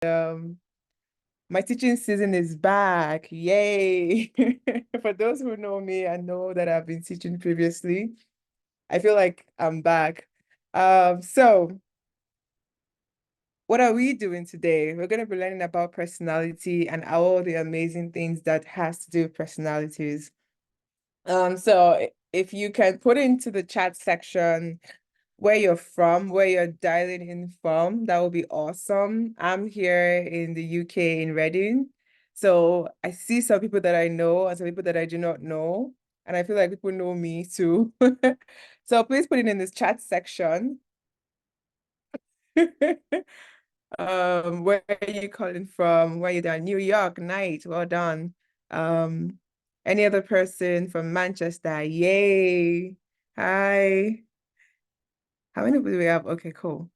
Um, my teaching season is back. Yay. For those who know me and know that I've been teaching previously, I feel like I'm back. So what are we doing today? We're going to be learning about personality and all the amazing things that has to do with personalities. So if you can put into the chat section where you're from, where you're dialing in from, that would be awesome. I'm here in the UK in Reading. So I see some people that I know and some people that I do not know. And I feel like people know me too. So please put it in this chat section. Where are you calling from? Where you done? New York, night. Well done. Um, any other person from Manchester? Yay. Hi. How many do we have? Okay, cool.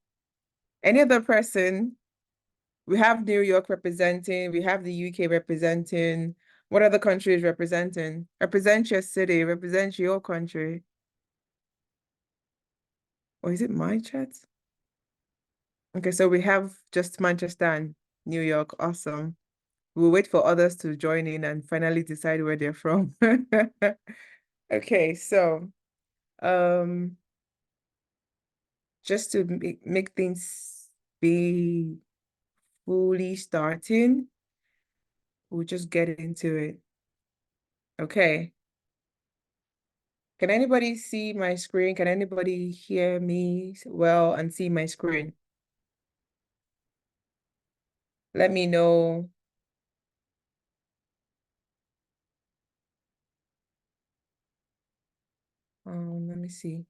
Any other person? We have New York representing, we have the UK representing. What other country is representing? Represent your city, represent your country. Or is it my chat? Okay, so we have just Manchester and New York. Awesome. We'll wait for others to join in and finally decide where they're from. Okay, so um just to make things be fully starting, we'll just get into it. Okay. Can anybody see my screen? Can anybody hear me well and see my screen? Let me know. Let me see.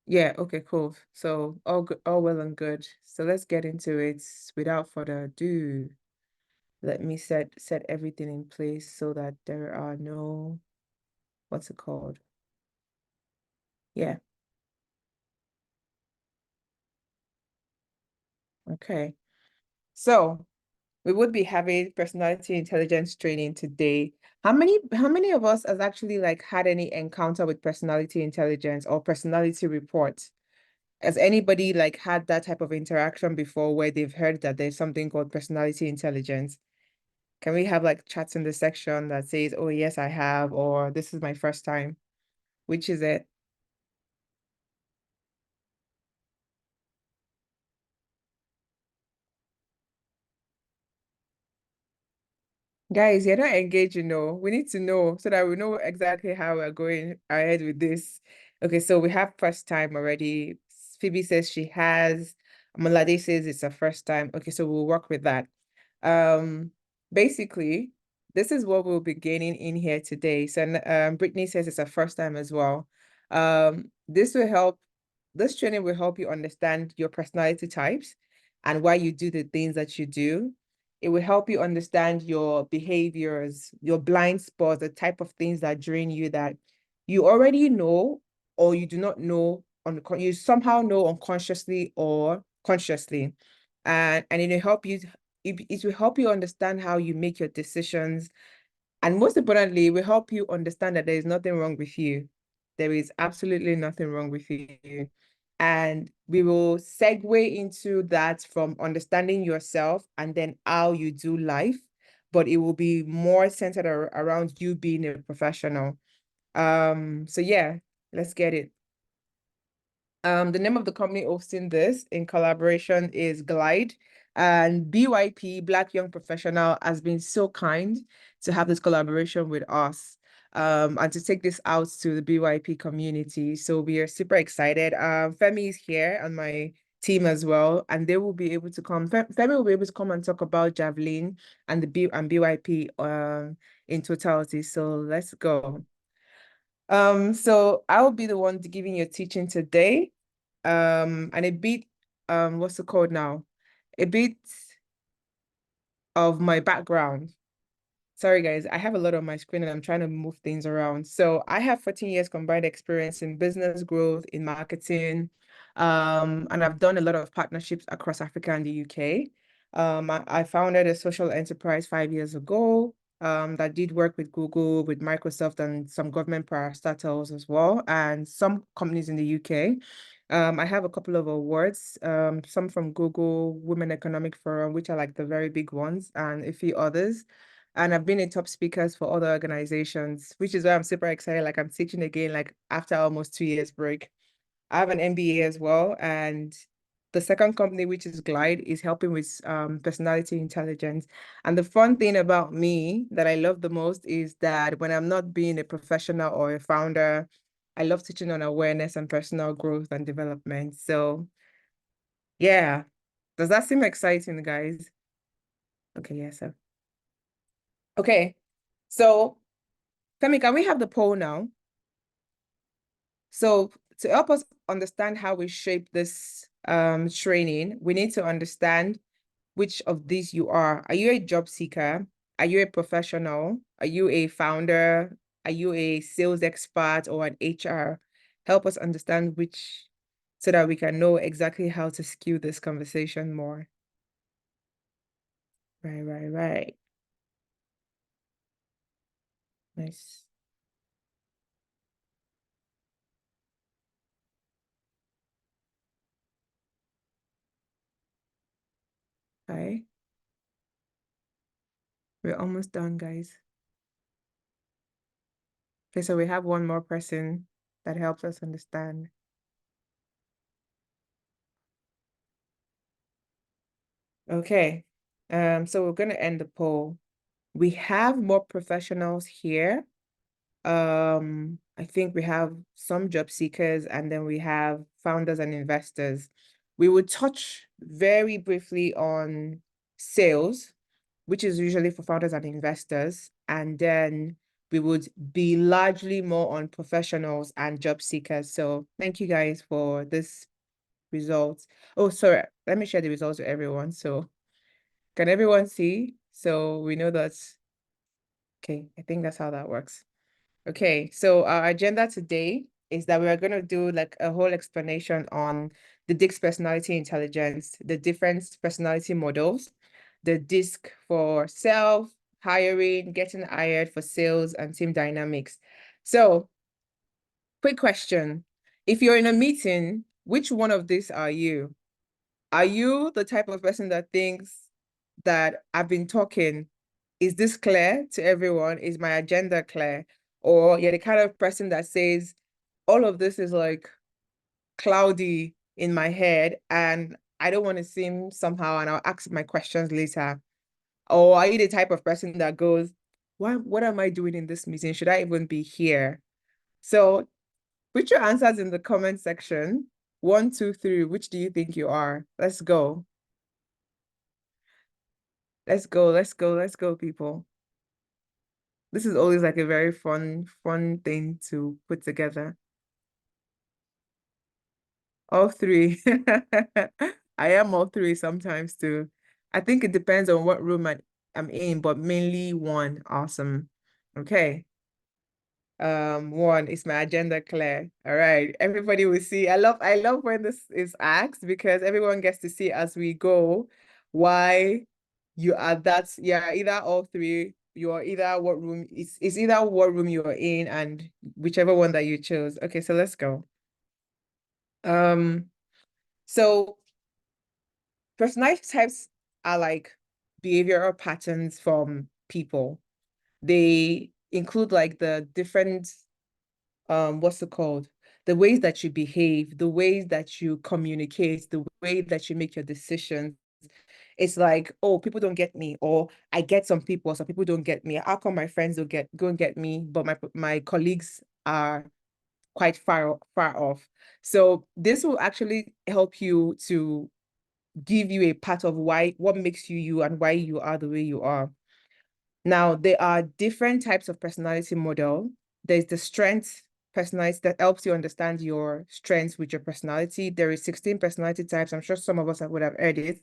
Yeah, okay, cool. So all good, all well and good. So let's get into it without further ado. Let me set everything in place so that there are no, what's it called? Yeah, okay. So we would be having personality intelligence training today. How many of us has actually like had any encounter with personality intelligence or personality reports? Has anybody like had that type of interaction before where they've heard that there's something called personality intelligence? Can we have like chats in the section that says, oh yes, I have, or this is my first time? Which is it? Guys, you're not engaged, you know. We need to know so that we know exactly how we're going ahead with this. Okay, so we have first time already. Phoebe says she has. Malade says it's her first time. Okay, so we'll work with that. Um, Basically, this is what we'll be gaining in here today. So, Brittany says it's her first time as well. This will help. This training will help you understand your personality types and why you do the things that you do. It will help you understand your behaviors, your blind spots, the type of things that drain you that you already know or you do not know on you somehow know unconsciously or consciously. And it will help you it will help you understand how you make your decisions. And most importantly, it will help you understand that there is nothing wrong with you. There is absolutely nothing wrong with you. And we will segue into that from understanding yourself and then how you do life, but it will be more centered around you being a professional. So yeah, let's get it. The name of the company hosting this in collaboration is Glide, and BYP, Black Young Professional, has been so kind to have this collaboration with us, and to take this out to the BYP community. So we are super excited. Femi is here on my team as well, and they will be able to come. Femi will be able to come and talk about Javelin and BYP in totality. So let's go. So I'll be the one giving you teaching today. And a bit, what's it called now? A bit of my background. Sorry, guys, I have a lot on my screen and I'm trying to move things around. So I have 14 years combined experience in business growth, in marketing, and I've done a lot of partnerships across Africa and the UK. I founded a social enterprise 5 years ago. that did work with Google, with Microsoft, and some government parastatals as well, and some companies in the UK. I have a couple of awards, some from Google Women Economic Forum, which are like the very big ones, and a few others. And I've been a top speakers for other organizations, which is why I'm super excited. Like I'm teaching again, like after almost 2 years break. I have an MBA as well, and the second company, which is Glide, is helping with personality intelligence. And the fun thing about me that I love the most is that when I'm not being a professional or a founder, I love teaching on awareness and personal growth and development. So yeah, does that seem exciting, guys? Okay, yes, sir. Okay, so Femi, can we have the poll now? So to help us understand how we shape this training, we need to understand which of these you are. Are you a job seeker? Are you a professional? Are you a founder? Are you a sales expert or an HR? Help us understand which, so that we can know exactly how to skew this conversation more. Right, right, right. Nice. Okay. We're almost done, guys. Okay, so we have one more person that helps us understand. Okay. So we're gonna end the poll. We have more professionals here. I think we have some job seekers and then we have founders and investors. We would touch very briefly on sales, which is usually for founders and investors. And then we would be largely more on professionals and job seekers. So thank you guys for this results. Oh, sorry. Let me share the results with everyone. So can everyone see? So we know that's okay. I think that's how that works. Okay, so our agenda today is that we are going to do like a whole explanation on the DISC personality intelligence, the different personality models, the DISC for self, hiring, getting hired for sales, and team dynamics. So, quick question. If you're in a meeting, which one of these are you? Are you the type of person that thinks that I've been talking? Is this clear to everyone? Is my agenda clear? Or you're the kind of person that says, all of this is like cloudy in my head and I don't want to seem somehow and I'll ask my questions later. Or are you the type of person that goes, what am I doing in this meeting? Should I even be here? So put your answers in the comment section. 1, 2, 3, which do you think you are? Let's go. Let's go, let's go, let's go, people. This is always like a very fun thing to put together. All three. I am all three sometimes too. I think it depends on what room I'm in, but mainly one. Awesome. Okay. One is my agenda clear. All right. Everybody will see. I love when this is asked because everyone gets to see as we go why you are yeah, either all three, you're either what room it's either what room you're in and whichever one that you chose. Okay, so let's go. Um, so personality types are like behavioral patterns from people. They include like the different what's it called? The ways that you behave, the ways that you communicate, the way that you make your decisions. It's like, oh, people don't get me, or I get some people, some people don't get me. How come my friends don't go and get me, but my colleagues are quite far off. So this will actually help you to give you a part of why what makes you you and why you are the way you are. Now, there are different types of personality model. There's the strength personality that helps you understand your strengths with your personality. There is 16 personality types. I'm sure some of us would have heard it.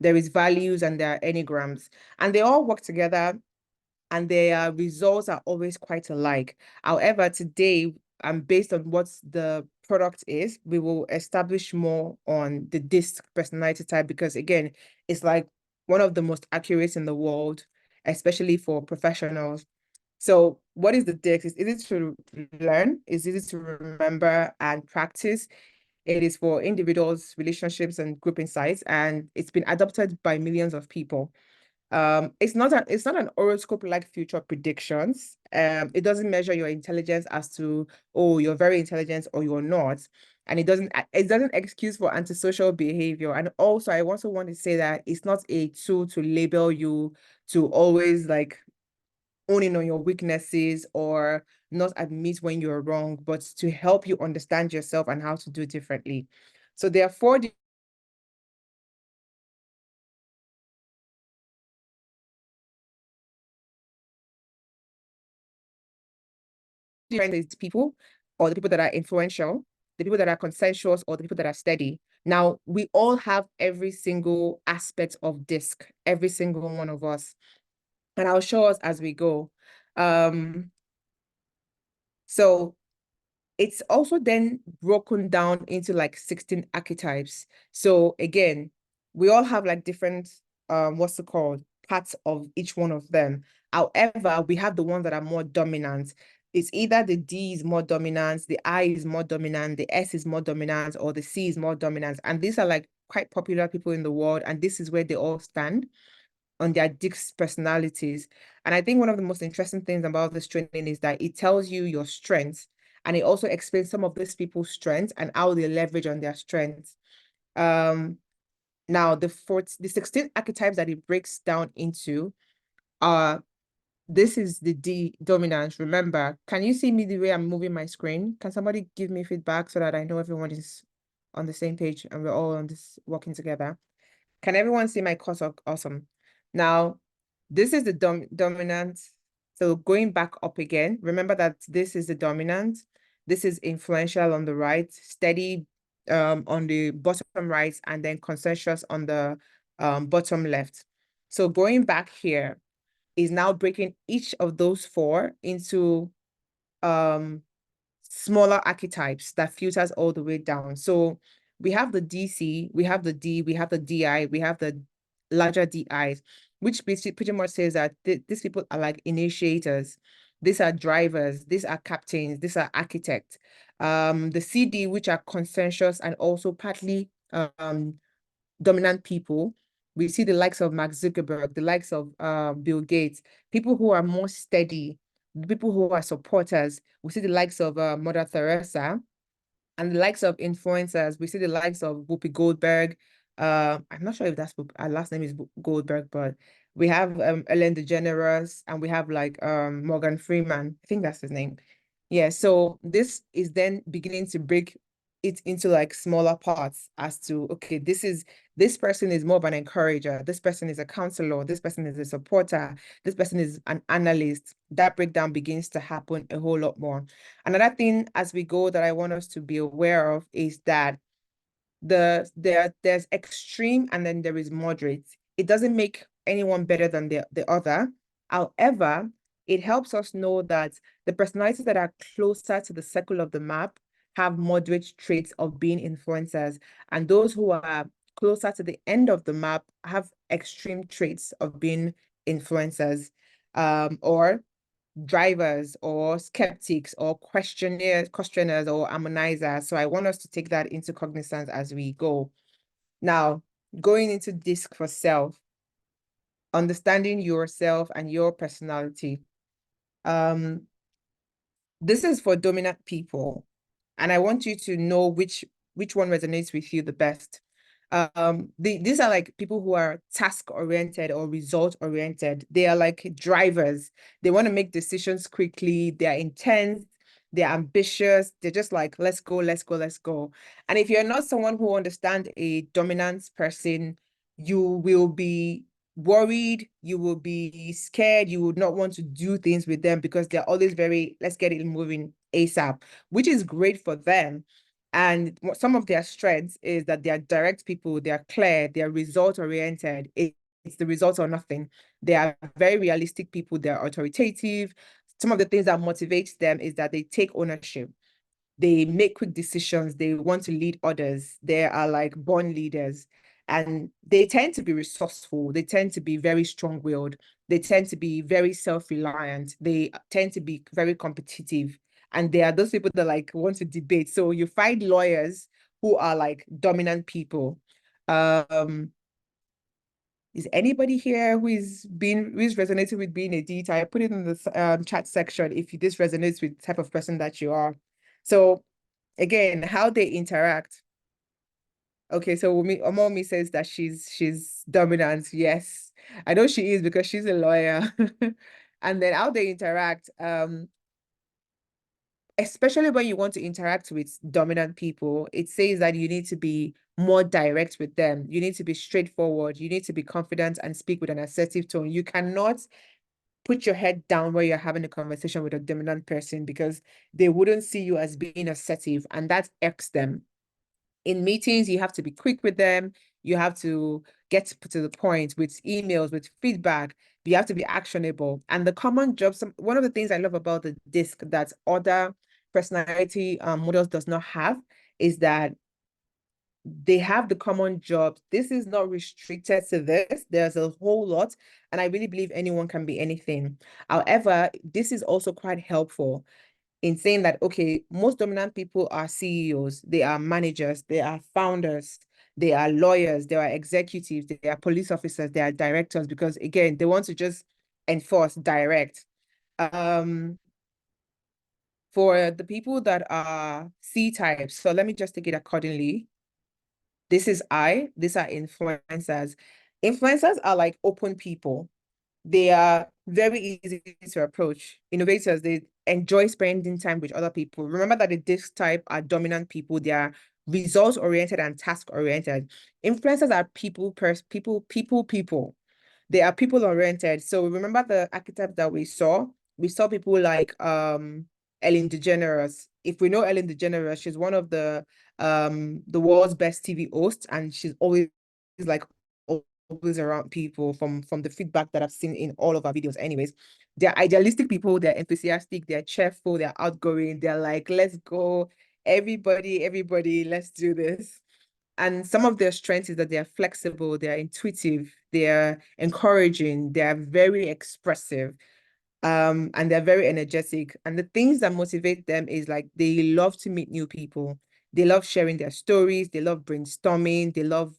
There is values and there are enneagrams. And they all work together and their results are always quite alike. However, today, based on what the product is, we will establish more on the DISC personality type because again, it's like one of the most accurate in the world, especially for professionals. So what is the DISC? It's easy to learn, it's easy to remember and practice. It is for individuals, relationships, and group insights, and it's been adopted by millions of people. It's not an horoscope like future predictions. It doesn't measure your intelligence as to, oh, you're very intelligent or you're not. And it doesn't excuse for antisocial behavior. And also I also want to say that it's not a tool to label you to always like owning on your weaknesses or not admit when you're wrong, but to help you understand yourself and how to do differently. So there are four different people, or the people that are influential, the people that are consensuous, or the people that are steady. Now, we all have every single aspect of DISC, every single one of us. And I'll show us as we go. So it's also then broken down into like 16 archetypes. So again, we all have like different, what's it called, parts of each one of them. However, we have the ones that are more dominant. It's either the D is more dominant, the I is more dominant, the S is more dominant, or the C is more dominant. And these are like quite popular people in the world, and this is where they all stand on their DISC personalities. And I think one of the most interesting things about this training is that it tells you your strengths, and it also explains some of these people's strengths and how they leverage on their strengths. Now the 16 archetypes that it breaks down into are, this is the D dominance. Remember, can you see me the way I'm moving my screen? Can somebody give me feedback so that I know everyone is on the same page and we're all on this working together? Can everyone see my cursor? Awesome. Now, this is the dominant. So going back up again, remember that this is the dominant. This is influential on the right, steady on the bottom right, and then consensus on the bottom left. So going back here is now breaking each of those four into smaller archetypes that filters all the way down. So we have the DC, we have the D, we have the DI, we have the larger DIs, which basically pretty much says that these people are like initiators. These are drivers, these are captains, these are architects. The CD, which are consensus and also partly dominant people. We see the likes of Mark Zuckerberg, the likes of Bill Gates, people who are more steady, people who are supporters. We see the likes of Mother Teresa and the likes of influencers. We see the likes of Whoopi Goldberg. I'm not sure if that's her last name is Goldberg, but we have Ellen DeGeneres, and we have like Morgan Freeman. I think that's his name. Yeah, so this is then beginning to break it into like smaller parts as to, okay, this person is more of an encourager, this person is a counselor, this person is a supporter, this person is an analyst. That breakdown begins to happen a whole lot more. Another thing as we go that I want us to be aware of is that there's extreme and then there is moderate. It doesn't make anyone better than the other. However, it helps us know that the personalities that are closer to the circle of the map have moderate traits of being influencers, and those who are closer to the end of the map have extreme traits of being influencers, or drivers or skeptics or questioners or harmonizers. So I want us to take that into cognizance as we go. Now, going into DISC for self, understanding yourself and your personality. This is for dominant people, and I want you to know which one resonates with you the best. These are like people who are task oriented or result oriented. They are like drivers. They want to make decisions quickly. They are intense. They're ambitious. They're just like, let's go, let's go, let's go. And if you're not someone who understands a dominant person, you will be worried, you will be scared, you would not want to do things with them because they're always very, let's get it moving ASAP, which is great for them. And some of their strengths is that they are direct people, they are clear, they are result oriented. It's the results or nothing. They are very realistic people, they're authoritative. Some of the things that motivates them is that they take ownership. They make quick decisions. They want to lead others. They are like born leaders, and they tend to be resourceful. They tend to be very strong-willed. they tend to be very self-reliant. They tend to be very competitive. And they are those people that like want to debate. So you find lawyers who are like dominant people. Um, is anybody here who is resonating with being a D type? Put it in the chat section if this resonates with the type of person that you are. So again, how they interact. Okay, so Omomi says that she's dominant. Yes, I know she is because she's a lawyer. And then how they interact, especially when you want to interact with dominant people, it says that you need to be more direct with them. You need to be straightforward. You need to be confident and speak with an assertive tone. You cannot put your head down where you're having a conversation with a dominant person because they wouldn't see you as being assertive, and that irks them. In meetings, you have to be quick with them. You have to get to the point with emails, with feedback. You have to be actionable. And the common jobs, one of the things I love about the disc that other personality models does not have is that they have the common jobs. This is not restricted to this. There's a whole lot. And I really believe anyone can be anything. However, this is also quite helpful in saying that, okay, most dominant people are CEOs, they are managers, they are founders, they are lawyers, they are executives, they are police officers, they are directors, because again, they want to just enforce direct. For the people that are C types, so let me just take it accordingly. These are influencers. Influencers are like open people. They are very easy to approach. Innovators, they enjoy spending time with other people. Remember that the disc type are dominant people. They are results oriented and task oriented. Influencers are people. They are people oriented. So remember the archetype that we saw? We saw people like Ellen DeGeneres. If we know Ellen DeGeneres, she's one of the world's best TV hosts, and she's always like always around people from the feedback that I've seen in all of our videos. Anyways, they're idealistic people, they're enthusiastic, they're cheerful, they're outgoing, they're like, let's go, everybody, let's do this. And some of their strengths is that they're flexible, they're intuitive, they're encouraging, they're very expressive, and they're very energetic. And the things that motivate them is like they love to meet new people. They love sharing their stories, they love brainstorming, they love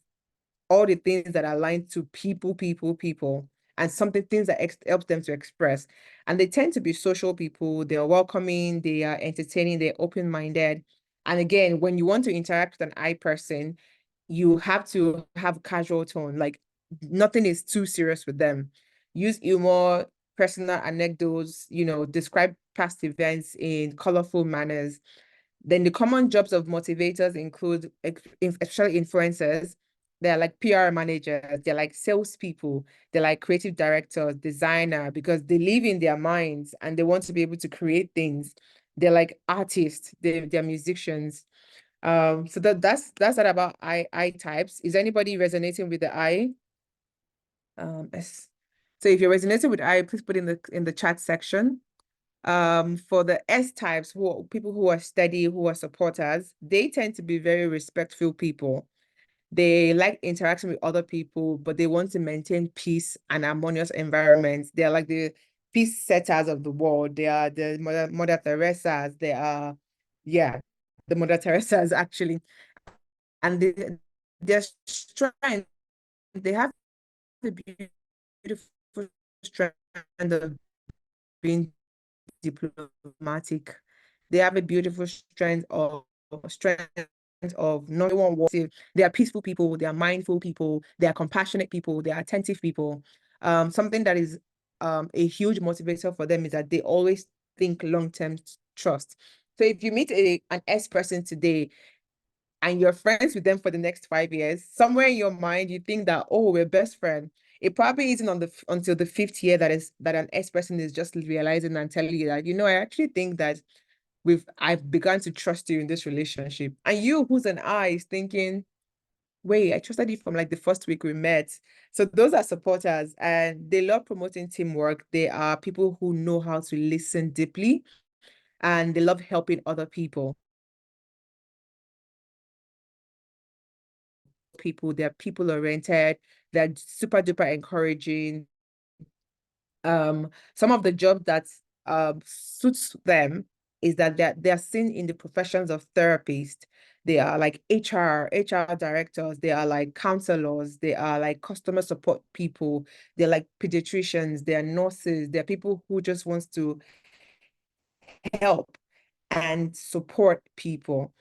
all the things that are aligned to people, and something things that helps them to express. And they tend to be social people. They are welcoming, they are entertaining, they're open-minded. And again, when you want to interact with an I person, you have to have casual tone. Like nothing is too serious with them. Use humor, personal anecdotes, describe past events in colorful manners. Then the common jobs of motivators include, especially influencers, they're like PR managers, they're like salespeople, they're like creative directors, designer, because they live in their minds and they want to be able to create things. They're like artists, they're musicians. So that's that about I types. Is anybody resonating with the I? Yes. So if you're resonating with I, please put in the chat section. For the S types, people who are steady, who are supporters, they tend to be very respectful people. They like interaction with other people, but they want to maintain peace and harmonious environments. They're like the peace setters of the world. They are the Mother Teresa's. They are, yeah, the Mother Teresa's actually. And their strength, they have the beautiful strength of being diplomatic. They have a beautiful strength of not one wants to. They are peaceful people, they are mindful people, they are compassionate people, they are attentive people. Something that is a huge motivator for them is that they always think long-term trust. So if you meet an S person today and you're friends with them for the next 5 years, somewhere in your mind you think that, oh, we're best friends. It probably isn't until the fifth year that an ex person is just realizing and telling you that, I actually think that I've begun to trust you in this relationship. And you, who's an I, is thinking, wait, I trusted you from like the first week we met. So those are supporters and they love promoting teamwork. They are people who know how to listen deeply and they love helping other people. They're people oriented, they're super duper encouraging. Some of the jobs that suits them is that they're seen in the professions of therapists. They are like HR directors, they are like counselors, they are like customer support people, they're like pediatricians, they're nurses, they're people who just wants to help and support people.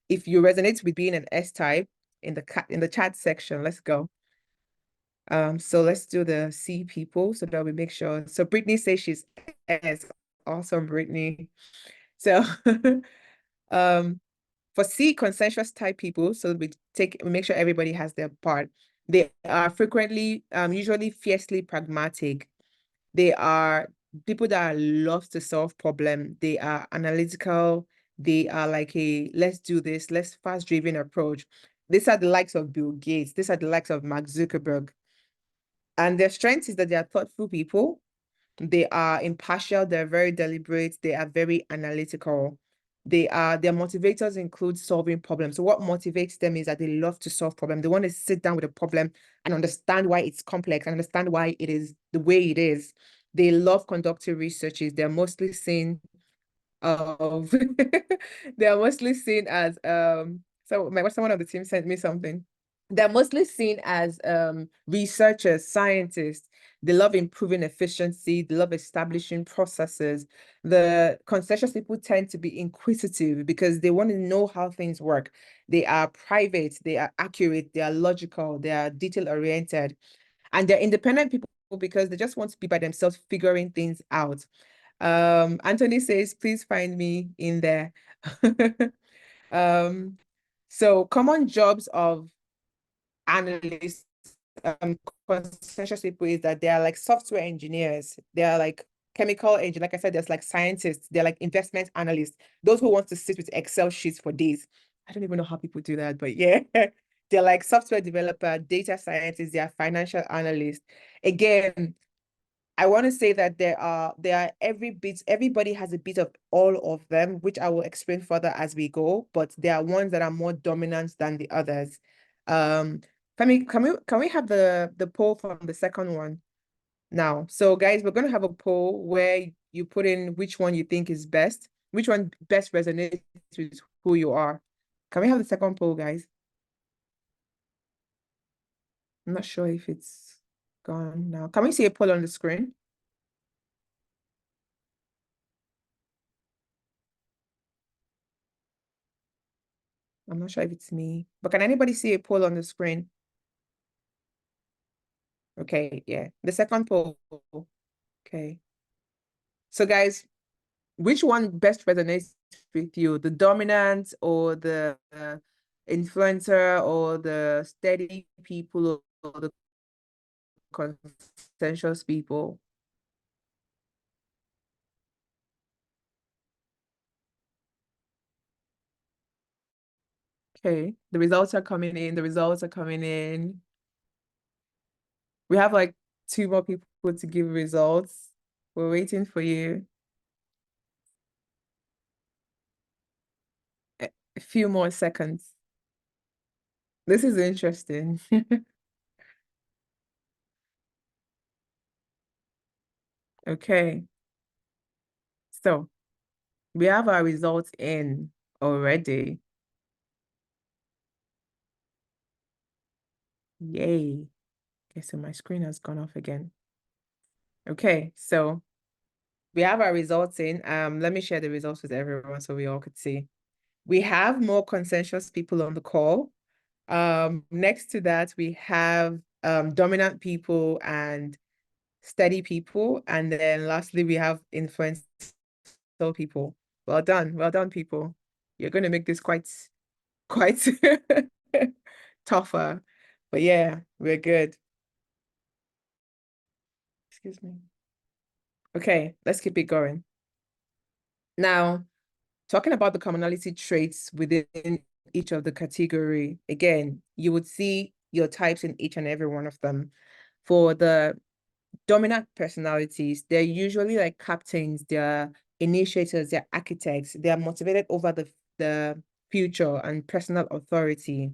If you resonate with being an S type in the chat section, let's go. So let's do the C people so that we make sure. So Brittany says she's S. Awesome, Brittany. So um for C, consensus type people, so we make sure everybody has their part. They are frequently usually fiercely pragmatic. They are people that love to solve problem. They are analytical. They are like a let's do this, let's fast-driven approach. These are the likes of Bill Gates. These are the likes of Mark Zuckerberg. And their strength is that they are thoughtful people. They are impartial. They're very deliberate. They are very analytical. Their motivators include solving problems. So what motivates them is that they love to solve problems. They want to sit down with a problem and understand why it's complex and understand why it is the way it is. They love conducting researches. They're mostly seen of they're mostly seen as someone on the team sent me something. They're mostly seen as researchers, scientists. They love improving efficiency. They love establishing processes. The conscientious people tend to be inquisitive because they want to know how things work. They are private. They are accurate. They are logical. They are detail oriented, and they're independent people because they just want to be by themselves, figuring things out. Anthony says, please find me in there. um, so common jobs of analysts, consensus people is that they are like software engineers. They are like chemical engineers. Like I said, there's like scientists. They're like investment analysts. Those who want to sit with Excel sheets for days. I don't even know how people do that, but yeah. They're like software developer, data scientists, they are financial analysts. Again, I want to say that there are everybody has a bit of all of them, which I will explain further as we go, but there are ones that are more dominant than the others. Um, can we have the poll from the second one now? So guys, we're gonna have a poll where you put in which one you think is best, which one best resonates with who you are. Can we have the second poll, guys? I'm not sure if it's gone now. Can we see a poll on the screen? I'm not sure if it's me, but can anybody see a poll on the screen? Okay, yeah. The second poll. Okay. So guys, which one best resonates with you? The dominant or the influencer or the steady people or the conscientious people? Okay, the results are coming in. The results are coming in. We have like two more people to give results. We're waiting for you. A few more seconds. This is interesting. Okay, so we have our results in already. Yay. Okay, so my screen has gone off again. Okay, so we have our results in. Let me share the results with everyone so we all could see. We have more consensus people on the call. Next to that, we have dominant people and steady people. And then lastly, we have influential people. Well done, people. You're going to make this quite tougher. But yeah, we're good. Excuse me. Okay, let's keep it going. Now, talking about the commonality traits within each of the category, again, you would see your types in each and every one of them. For the dominant personalities, they're usually like captains, they're initiators, they're architects, they are motivated over the future and personal authority.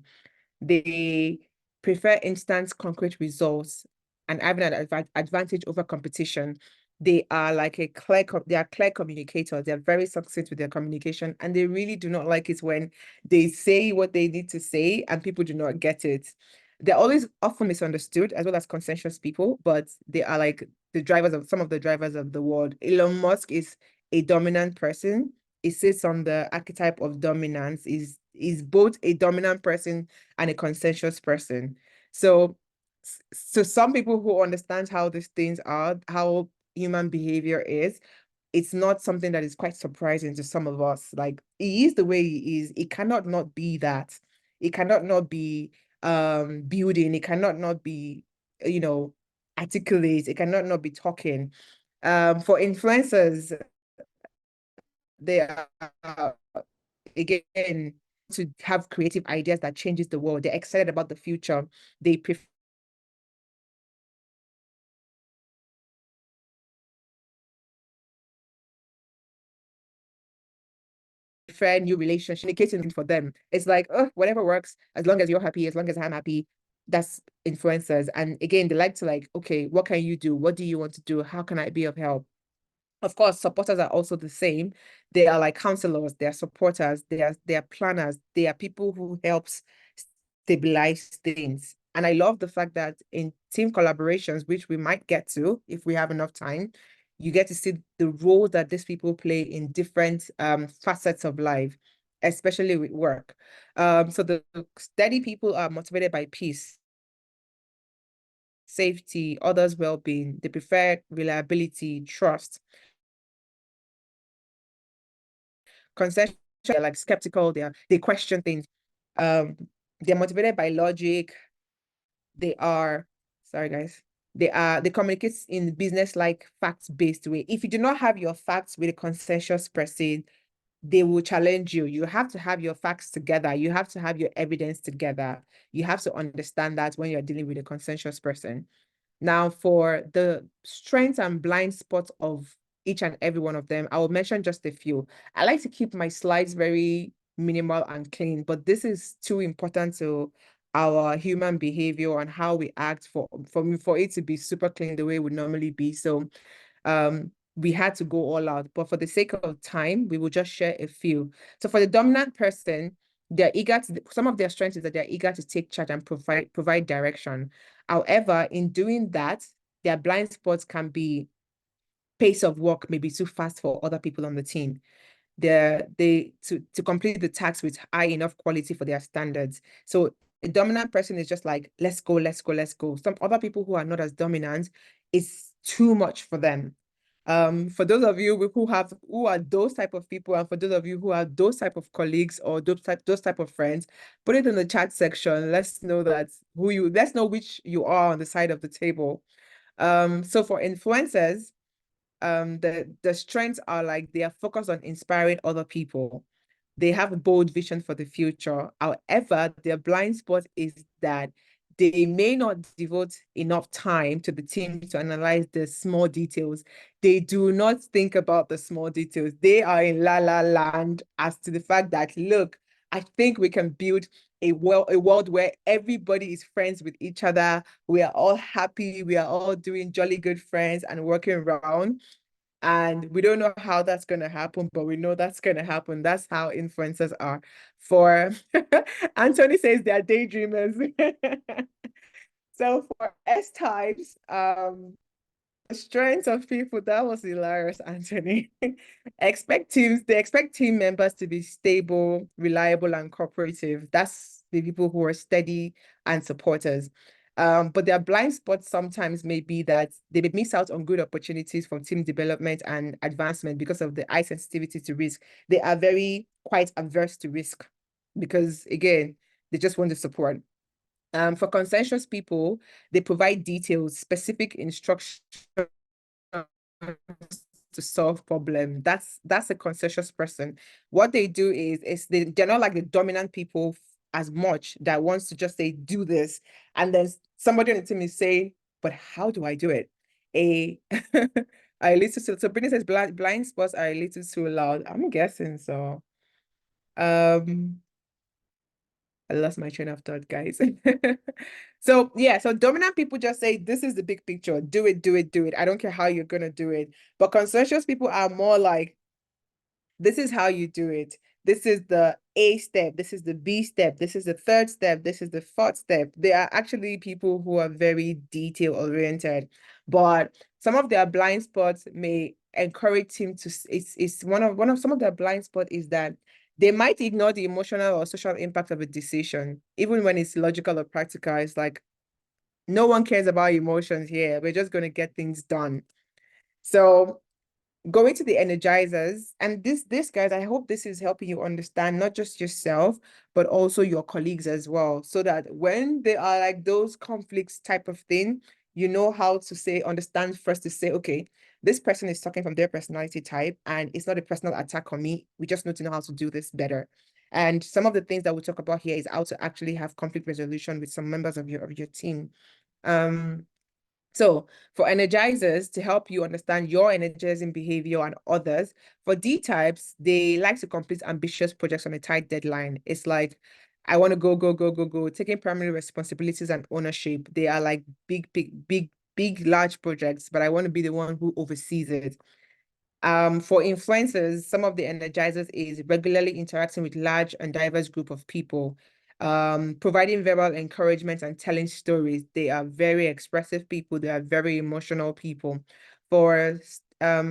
They prefer instant concrete results. and having an advantage over competition. They are like they are clear communicators. They're very succinct with their communication, and they really do not like it when they say what they need to say and people do not get it. They're always often misunderstood as well as consensus people, but they are like the drivers of some of the drivers of the world. Elon Musk is a dominant person. It sits on the archetype of dominance, is both a dominant person and a consensus person. So some people who understand how these things are, how human behavior is, it's not something that is quite surprising to some of us. Like he is the way he is. It cannot not be that. It cannot not be building. It cannot not be, you know, articulate. It cannot not be talking. For influencers, they are again to have creative ideas that changes the world. They're excited about the future. They prefer new relationship, communicating for them. It's like, oh, whatever works, as long as you're happy, as long as I'm happy, that's influencers. And again, they like to like, okay, what can you do? What do you want to do? How can I be of help? Of course, supporters are also the same. They are like counselors, they are supporters, they are planners, they are people who helps stabilize things. And I love the fact that in team collaborations, which we might get to if we have enough time, you get to see the role that these people play in different facets of life, especially with work. So the steady people are motivated by peace, safety, others' well-being. They prefer reliability, trust. Consensus, they're like skeptical, they question things. Um, they're motivated by logic. They are, sorry guys, they communicate in business-like facts-based way. If you do not have your facts with a consensus person, they will challenge you. You have to have your facts together. You have to have your evidence together. You have to understand that when you're dealing with a consensus person. Now, for the strengths and blind spots of each and every one of them, I will mention just a few. I like to keep my slides very minimal and clean, but this is too important to our human behavior and how we act for it to be super clean the way it would normally be. So we had to go all out, but for the sake of time, we will just share a few. So for the dominant person, they're eager to, some of their strengths is that they're eager to take charge and provide direction. However, in doing that, their blind spots can be pace of work may be too fast for other people on the team. They to complete the task with high enough quality for their standards. So a dominant person is just like, let's go, let's go, let's go. Some other people who are not as dominant, it's too much for them. For those of you who are those type of people, and for those of you who are those type of colleagues or those type of friends, put it in the chat section. Let's know which you are on the side of the table. So for influencers, the strengths are like they are focused on inspiring other people. They have a bold vision for the future. However, their blind spot is that they may not devote enough time to the team to analyze the small details. They do not think about the small details. They are in la la land as to the fact that, look, I think we can build a world where everybody is friends with each other. We are all happy. We are all doing jolly good friends and working around. And we don't know how that's going to happen, but we know that's going to happen. That's how influencers are. For Anthony says they're daydreamers. So for S types, the strength of people, that was hilarious, Anthony. They expect team members to be stable, reliable, and cooperative. That's the people who are steady and supporters. But their blind spots sometimes may be that they may miss out on good opportunities for team development and advancement because of the high sensitivity to risk. They are very quite averse to risk because, again, they just want to support. For consensus people, they provide details, specific instructions to solve problem. That's a consensus person. What they do is they're not like the dominant people as much that wants to just say do this, and then somebody on the team is say, but how do I do it? A I little so Brittany says blind spots are a little too loud. I'm guessing so. Um I lost my train of thought, guys. So yeah, so dominant people just say, this is the big picture. Do it, do it, do it. I don't care how you're gonna do it. But consensus people are more like, this is how you do it. This is the A step. This is the B step. This is the third step. This is the fourth step. They are actually people who are very detail oriented, but some of their blind spots may encourage him to. It's one of some of their blind spot is that they might ignore the emotional or social impact of a decision, even when it's logical or practical. It's like no one cares about emotions here. We're just going to get things done. So going to the energizers, and this guys, I hope this is helping you understand not just yourself but also your colleagues as well, so that when there are like those conflicts type of thing, you know how to say, understand first to say, okay, this person is talking from their personality type and it's not a personal attack on me. We just need to know how to do this better. And some of the things that we talk about here is how to actually have conflict resolution with some members of your team. So for energizers, to help you understand your energizing behavior and others, for D types, they like to complete ambitious projects on a tight deadline. It's like, I want to go, go, go, go, go, taking primary responsibilities and ownership. They are like big, large projects, but I want to be the one who oversees it. For influencers, some of the energizers is regularly interacting with large and diverse group of people, providing verbal encouragement and telling stories. They are very expressive people. They are very emotional people. For oh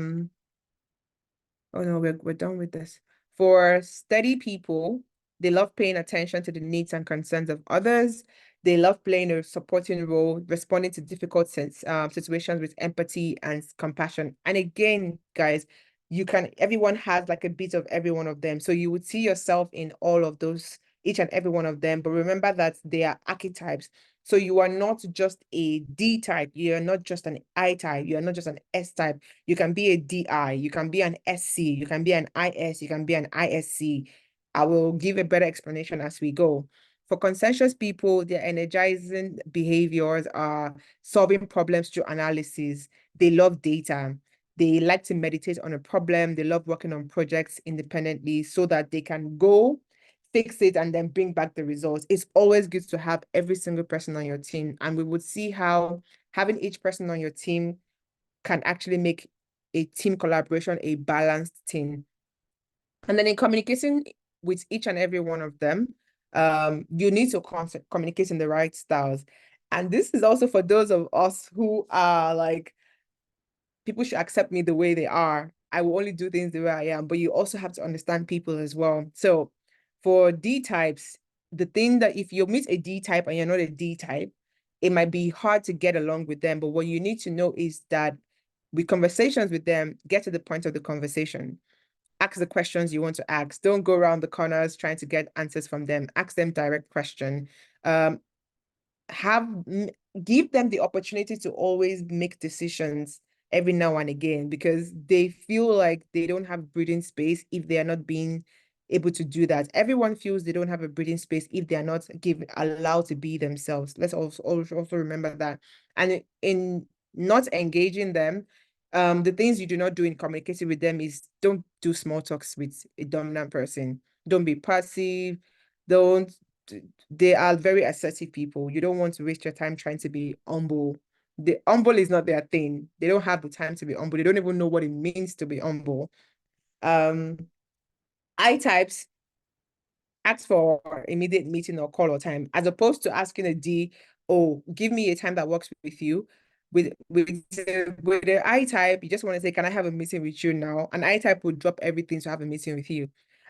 no, we're done with this. For steady people, they love paying attention to the needs and concerns of others. They love playing a supporting role, responding to difficult situations with empathy and compassion. And again, guys, everyone has like a bit of every one of them. So you would see yourself in all of those, each and every one of them. But remember that they are archetypes. So you are not just a D type. You're not just an I type. You're not just an S type. You can be a DI, you can be an SC, you can be an IS, you can be an ISC. I will give a better explanation as we go. For consensus people, their energizing behaviors are solving problems through analysis. They love data. They like to meditate on a problem. They love working on projects independently so that they can go fix it and then bring back the results. It's always good to have every single person on your team. And we would see how having each person on your team can actually make a team collaboration a balanced team. And then in communicating with each and every one of them, you need to communicate in the right styles. And this is also for those of us who are like, people should accept me the way they are. I will only do things the way I am, but you also have to understand people as well. So for D types, the thing that if you meet a D type and you're not a D type, it might be hard to get along with them. But what you need to know is that with conversations with them, get to the point of the conversation. Ask the questions you want to ask. Don't go around the corners trying to get answers from them. Ask them direct question. Um, have give them the opportunity to always make decisions every now and again, because they feel like they don't have breathing space if they are not being able to do that. Everyone feels they don't have a breathing space if they are not allowed to be themselves. Let's also remember that. And in not engaging them, the things you do not do in communicating with them is don't do small talks with a dominant person. Don't be passive. Don't They are very assertive people. You don't want to waste your time trying to be humble. The humble is not their thing. They don't have the time to be humble. They don't even know what it means to be humble. Um, I types ask for immediate meeting or call or time, as opposed to asking a D, oh, give me a time that works with you. With the I type, you just want to say, can I have a meeting with you now? And I type would drop everything to have a meeting with you.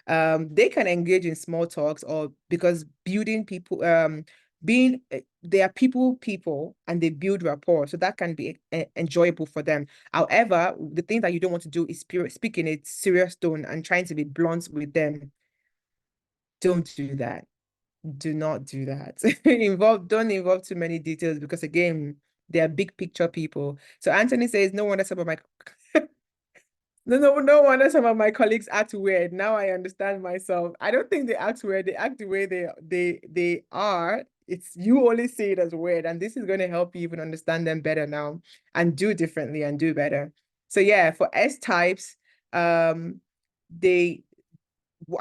They can engage in small talks, or because building people, being they are people and they build rapport, so that can be enjoyable for them. However, the thing that you don't want to do is speak in a serious tone and trying to be blunt with them. Don't do that. Do not do that. Don't involve too many details, because again, they are big picture people. So Anthony says, no wonder some of my no wonder some of my colleagues act weird. Now I understand myself. I don't think they act weird. They act the way they are. It's you only see it as weird. And this is going to help you even understand them better now and do differently and do better. So yeah, for S types, they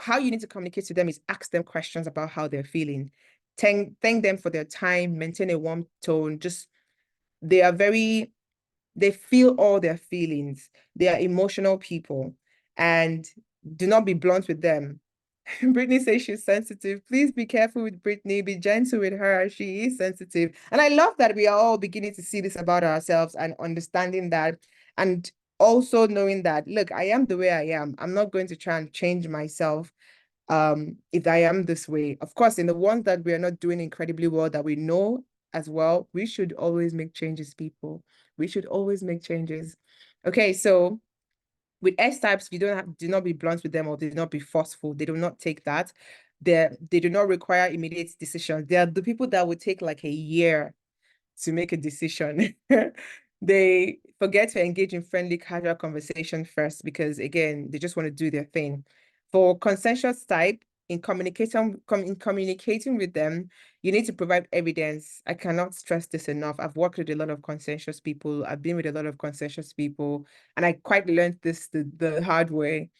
how you need to communicate to them is ask them questions about how they're feeling. Thank them for their time, maintain a warm tone. Just they are very, they feel all their feelings. They are emotional people, and do not be blunt with them. Brittany says she's sensitive. Please be careful with Brittany. Be gentle with her. She is sensitive. And I love that we are all beginning to see this about ourselves and understanding that. And also knowing that, look, I am the way I am. I'm not going to try and change myself if I am this way. Of course, in the ones that we are not doing incredibly well, that we know as well, we should always make changes, people. We should always make changes. Okay, so with S types, you don't have, do not be blunt with them or do not be forceful. They do not take that. They do not require immediate decisions. They are the people that would take like a year to make a decision. They forget to engage in friendly, casual conversation first because, again, they just want to do their thing. For consensus type, in communicating with them, you need to provide evidence. I cannot stress this enough. I've worked with a lot of consensus people. I've been with a lot of consensus people, and I quite learned this the hard way.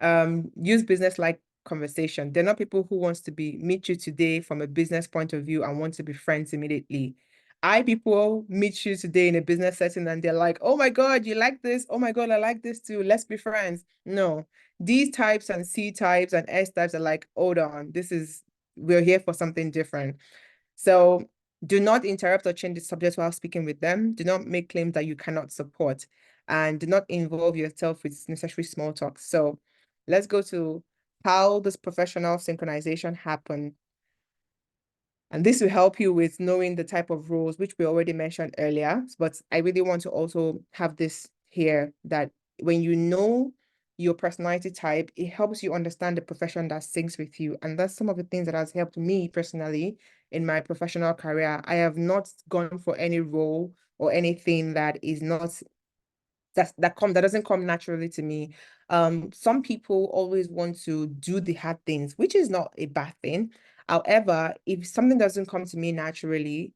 Use business-like conversation. They're not people who wants to meet you today from a business point of view and want to be friends immediately. People meet you today in a business setting and they're like, oh my God, you like this? Oh my God, I like this too. Let's be friends. No, D types and C types and S types are like, hold on, we're here for something different. So do not interrupt or change the subject while speaking with them. Do not make claims that you cannot support, and do not involve yourself with necessary small talk. So let's go to how this professional synchronization happen. And this will help you with knowing the type of roles, which we already mentioned earlier. But I really want to also have this here, that when you know your personality type, it helps you understand the profession that syncs with you. And that's some of the things that has helped me personally in my professional career. I have not gone for any role or anything that is not that doesn't come naturally to me. Some people always want to do the hard things, which is not a bad thing. However, if something doesn't come to me naturally,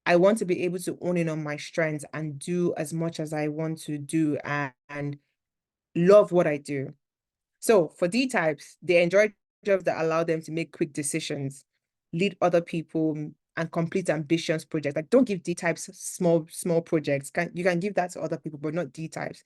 I want to be able to own in on my strengths and do as much as I want to do and love what I do. So for D types, they enjoy jobs that allow them to make quick decisions, lead other people, and complete ambitious projects. Like, don't give D types small projects. You can give that to other people, but not D types.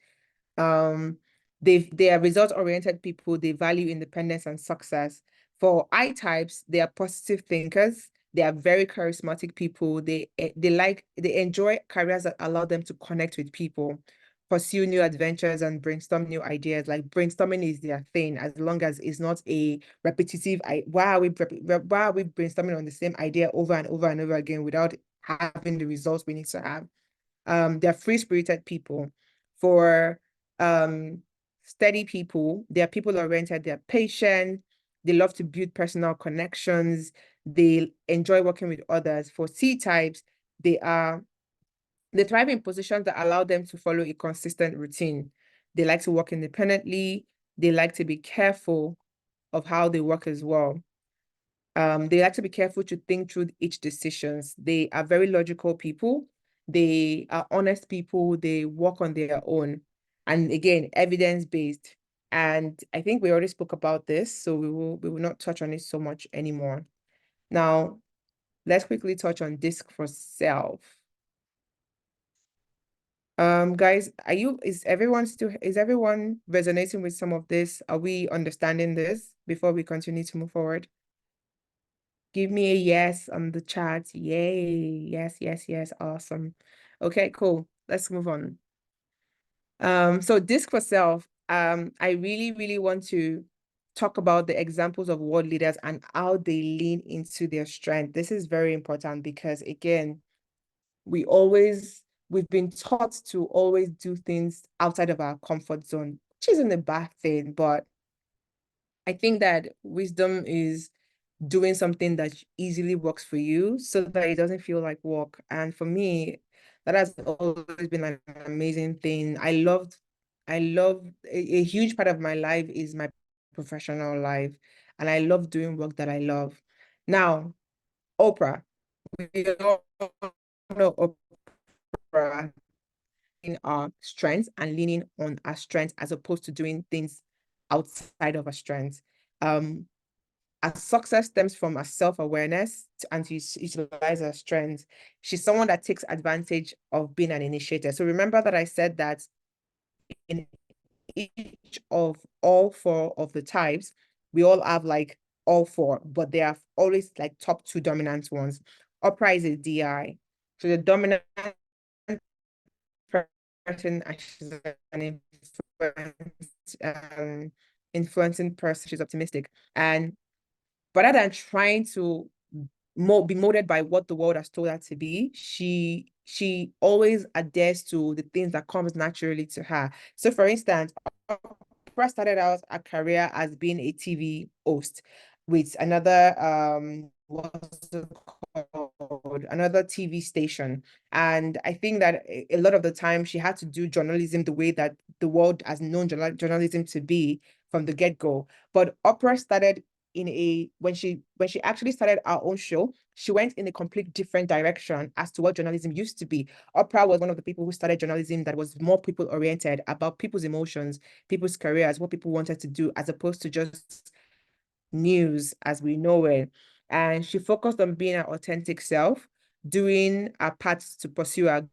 um they are result-oriented people. They value independence and success. For I types, they are positive thinkers. They are very charismatic people. They enjoy careers that allow them to connect with people, pursue new adventures, and brainstorm new ideas. Like, brainstorming is their thing, as long as it's not a repetitive why are we brainstorming on the same idea over and over and over again without having the results we need to have. They're free-spirited people. For steady people, they're people oriented, they're patient, they love to build personal connections, they enjoy working with others. For C types, they are they thrive in positions that allow them to follow a consistent routine. They like to work independently, they like to be careful of how they work as well. They like to be careful to think through each decisions. They are very logical people. They are honest people. They work on their own. And again, evidence-based. And I think we already spoke about this, so we will not touch on it so much anymore. Now, let's quickly touch on disc for self. Guys, is everyone resonating with some of this? Are we understanding this before we continue to move forward? Give me a yes on the chat. Yay. Yes, yes, yes. Awesome. Okay, cool. Let's move on. So disc for self, I really, really want to talk about the examples of world leaders and how they lean into their strength. This is very important because, again, we've been taught to always do things outside of our comfort zone, which isn't a bad thing, but I think that wisdom is doing something that easily works for you so that it doesn't feel like work. And for me, that has always been an amazing thing. I love a huge part of my life is my professional life, and I love doing work that I love. Now, Oprah, we all know Oprah in our strengths and leaning on our strengths as opposed to doing things outside of our strengths. Um, our success stems from our self-awareness and to utilize our strengths. She's someone that takes advantage of being an initiator. So remember that I said that in each of all four of the types, we all have like all four, but they are always like top two dominant ones. Oprah is a DI. So the dominant person, and she's an influencing person. She's optimistic. And rather than trying to be molded by what the world has told her to be, she always adheres to the things that comes naturally to her. So for instance, Oprah started out a career as being a TV host with another what's it called? Another TV station. And I think that a lot of the time she had to do journalism the way that the world has known journalism to be from the get-go. But Oprah started in a when she actually started our own show, she went in a complete different direction as to what journalism used to be. Oprah was one of the people who started journalism that was more people oriented about people's emotions, people's careers, what people wanted to do, as opposed to just news as we know it. And she focused on being her authentic self, doing her part to pursue her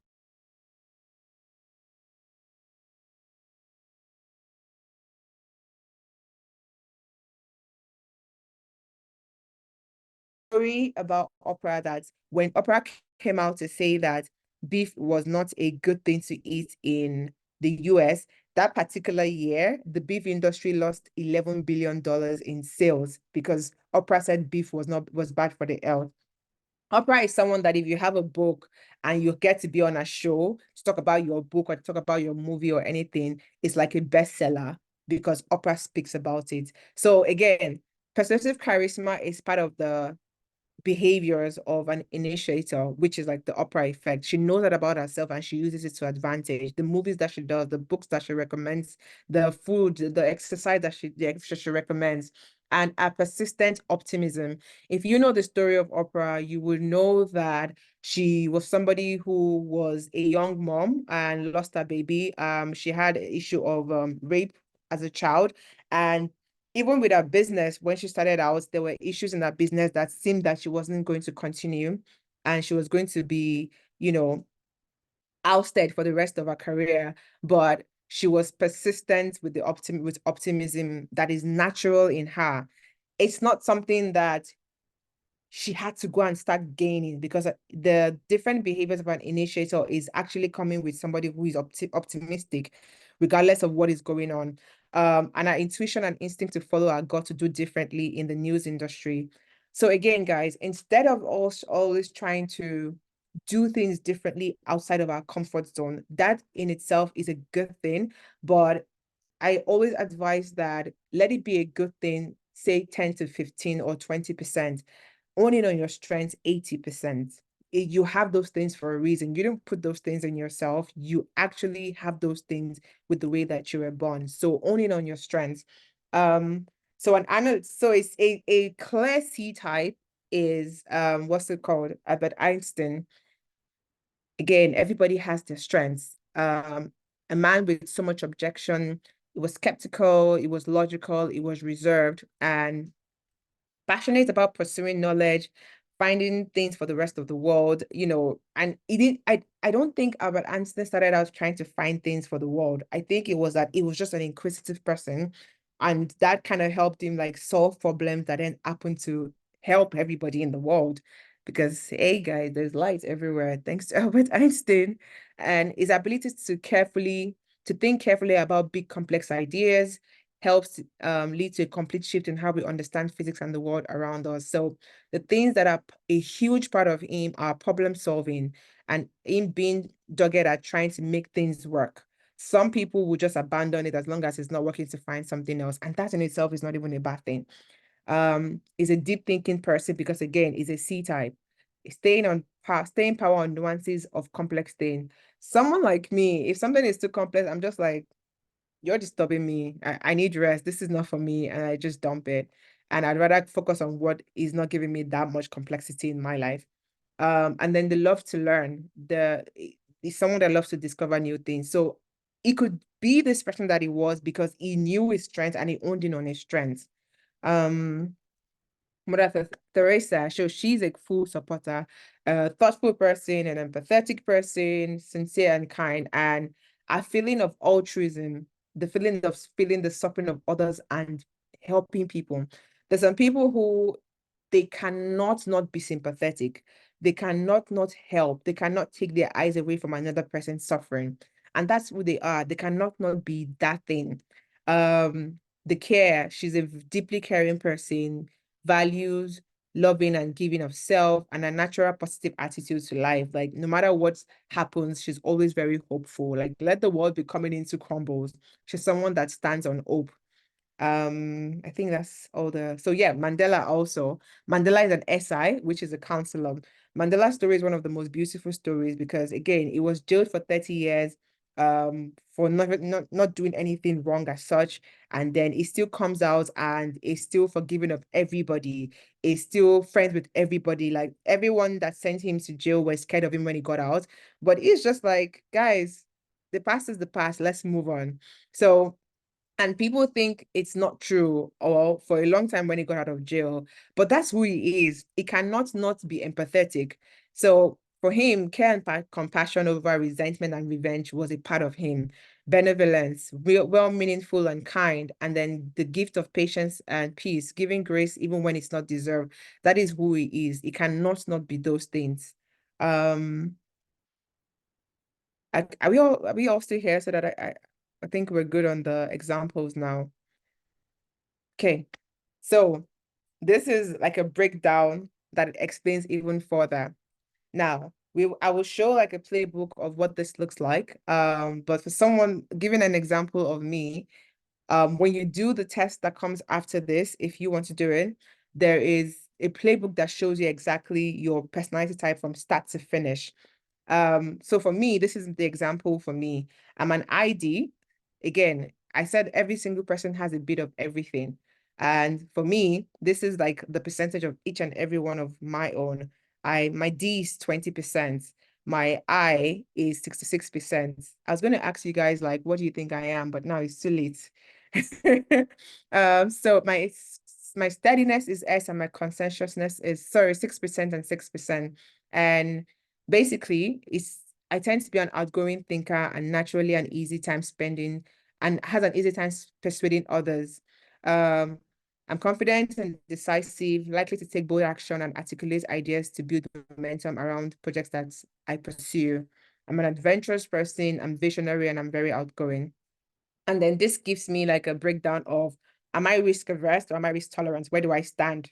story about Oprah that when Oprah came out to say that beef was not a good thing to eat in the US, that particular year, the beef industry lost $11 billion in sales because Oprah said beef was bad for the health. Oprah is someone that if you have a book and you get to be on a show to talk about your book or to talk about your movie or anything, it's like a bestseller because Oprah speaks about it. So again, persuasive charisma is part of the behaviors of an initiator, which is like the Oprah effect. She knows that about herself and she uses it to advantage. The movies that she does, the books that she recommends, the food, the exercise that she recommends, and a persistent optimism. If you know the story of Oprah, you would know that she was somebody who was a young mom and lost her baby. She had an issue of rape as a child, and even with her business, when she started out, there were issues in her business that seemed that she wasn't going to continue and she was going to be, you know, ousted for the rest of her career. But she was persistent with with optimism that is natural in her. It's not something that she had to go and start gaining because the different behaviors of an initiator is actually coming with somebody who is optimistic, regardless of what is going on. And our intuition and instinct to follow our gut to do differently in the news industry. So again, guys, instead of us always trying to do things differently outside of our comfort zone, that in itself is a good thing. But I always advise that let it be a good thing, say 10 to 15 or 20%, owning on your strengths 80%. You have those things for a reason. You don't put those things in yourself. You actually have those things with the way that you were born. So owning on your strengths. So it's a clear C type is what's it called? Albert Einstein. Again, everybody has their strengths. A man with so much objection, it was skeptical, it was logical, it was reserved, and passionate about pursuing knowledge, finding things for the rest of the world, and it didn't, I don't think Albert Einstein started out trying to find things for the world. I think it was that it was just an inquisitive person, and that kind of helped him like solve problems that then happened to help everybody in the world. Because hey guys, there's light everywhere, thanks to Albert Einstein and his ability to think carefully about big complex ideas helps lead to a complete shift in how we understand physics and the world around us. So the things that are a huge part of him are problem solving and him being dogged at trying to make things work. Some people will just abandon it as long as it's not working to find something else. And that in itself is not even a bad thing. Is a deep thinking person because again, is a C type. Staying power on nuances of complex things. Someone like me, if something is too complex, I'm just like, you're disturbing me. I need rest. This is not for me. And I just dump it. And I'd rather focus on what is not giving me that much complexity in my life. And then the love to learn. Is someone that loves to discover new things. So it could be this person that he was because he knew his strengths and he owned in on his strengths. Um, Mother Teresa, so she's a full supporter, a thoughtful person, an empathetic person, sincere and kind, and a feeling of altruism, the feeling of feeling the suffering of others and helping people. There's some people who they cannot not be sympathetic. They cannot not help. They cannot take their eyes away from another person's suffering. And that's who they are. They cannot not be that thing. The care, she's a deeply caring person, values loving and giving of self, and a natural positive attitude to life. Like no matter what happens, she's always very hopeful. Like let the world be coming into crumbles. She's someone that stands on hope. I think that's all the so yeah, Mandela also. Mandela is an SI, which is a counselor. Mandela's story is one of the most beautiful stories because again, it was jailed for 30 years for not doing anything wrong as such, and then he still comes out and is still forgiving of everybody, is still friends with everybody. Like everyone that sent him to jail was scared of him when he got out, but he's just like, guys, the past is the past, let's move on. So and people think it's not true, or for a long time when he got out of jail, but that's who he is. He cannot not be empathetic. So for him, care and compassion over resentment and revenge was a part of him. Benevolence, real, well meaningful and kind, and then the gift of patience and peace, giving grace even when it's not deserved. That is who he is. He cannot not be those things. Um, are we all still here so that I think we're good on the examples now. Okay, so this is like a breakdown that explains even further. Now, I will show like a playbook of what this looks like. But for someone giving an example of me, when you do the test that comes after this, if you want to do it, there is a playbook that shows you exactly your personality type from start to finish. So for me, this is the example for me. I'm an ID. Again, I said every single person has a bit of everything. And for me, this is like the percentage of each and every one of my own. My D is 20%. My I is 66%. I was going to ask you guys, like, what do you think I am? But now it's too late. So my steadiness is S and my conscientiousness is, sorry, 6% and 6%. And basically, I tend to be an outgoing thinker and naturally an easy time spending and has an easy time persuading others. Um, I'm confident and decisive, likely to take bold action and articulate ideas to build momentum around projects that I pursue. I'm an adventurous person, I'm visionary, and I'm very outgoing. And then this gives me like a breakdown of, am I risk averse or am I risk tolerant? Where do I stand?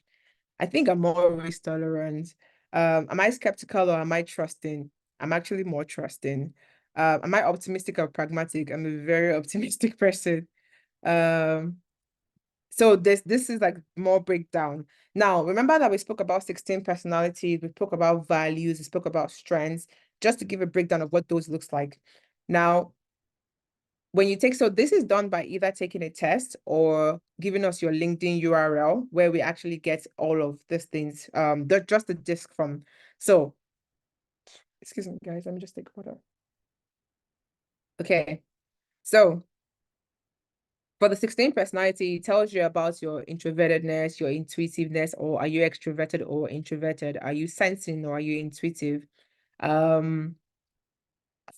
I think I'm more risk tolerant. Am I skeptical or am I trusting? I'm actually more trusting. Am I optimistic or pragmatic? I'm a very optimistic person. Um, so this is like more breakdown. Now, remember that we spoke about 16 personalities, we spoke about values, we spoke about strengths, just to give a breakdown of what those looks like. Now, when you take, so this is done by either taking a test or giving us your LinkedIn URL where we actually get all of these things. Just the disc from. So, excuse me, guys, let me just take water. Okay, so for the 16 personality, it tells you about your introvertedness, your intuitiveness, or are you extroverted or introverted? Are you sensing or are you intuitive? Um,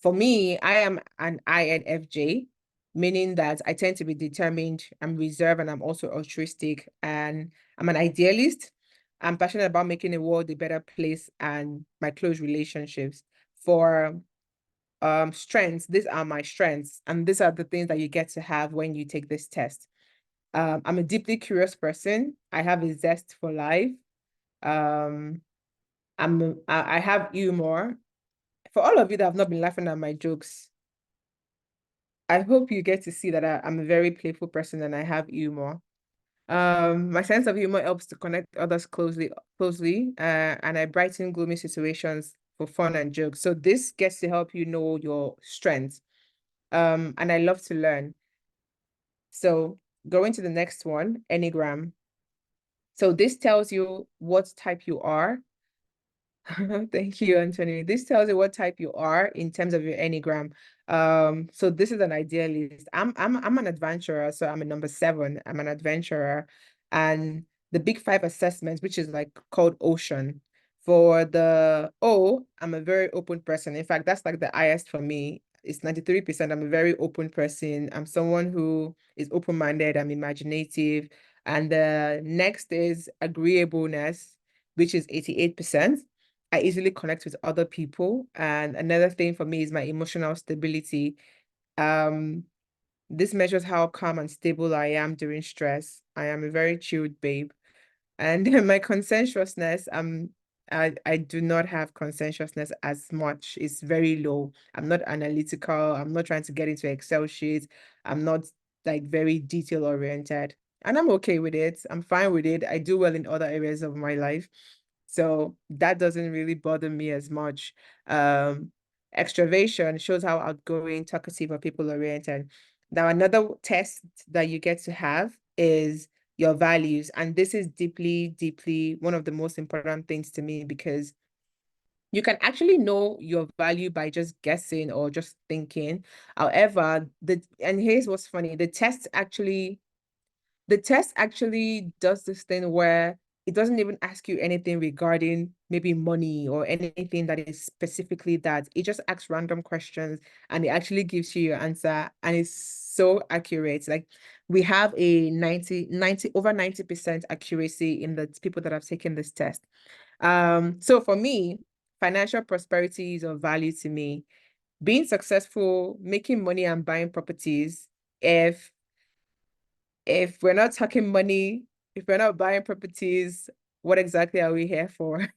For me, I am an INFJ, meaning that I tend to be determined, I'm reserved, and I'm also altruistic, and I'm an idealist. I'm passionate about making the world a better place and my close relationships. For strengths, these are my strengths, and these are the things that you get to have when you take this test. I'm a deeply curious person. I have a zest for life. Um, I have humor. For all of you that have not been laughing at my jokes, I hope you get to see that I'm a very playful person and I have humor. My sense of humor helps to connect others and I brighten gloomy situations for fun and jokes. So this gets to help you know your strengths. And I love to learn. So going to the next one, Enneagram. So this tells you what type you are. Thank you, Anthony. This tells you what type you are in terms of your Enneagram. So this is an idealist. I'm an adventurer, so I'm a number 7. I'm an adventurer. and the big five assessments, which is like called Ocean. For the O, I'm a very open person. In fact, that's like the highest for me. It's 93%. I'm a very open person. I'm someone who is open-minded. I'm imaginative. And the next is agreeableness, which is 88%. I easily connect with other people. And another thing for me is my emotional stability. Um, this measures how calm and stable I am during stress. I am a very chilled babe. And my conscientiousness, I do not have conscientiousness as much. It's very low. I'm not analytical. I'm not trying to get into Excel sheets. I'm not like very detail oriented. And I'm okay with it. I'm fine with it. I do well in other areas of my life. So that doesn't really bother me as much. Um, Extroversion shows how outgoing, talkative, or people oriented. Now, another test that you get to have is your values. And this is deeply, deeply one of the most important things to me because you can actually know your value by just guessing or just thinking. However, and here's what's funny, the test actually does this thing where it doesn't even ask you anything regarding maybe money or anything that is specifically that. It just asks random questions and it actually gives you your answer and it's so accurate. Like we have a 90 over 90% accuracy in the people that have taken this test. So for me, financial prosperity is of value to me. Being successful, making money and buying properties, if we're not talking money, if we're not buying properties, what exactly are we here for?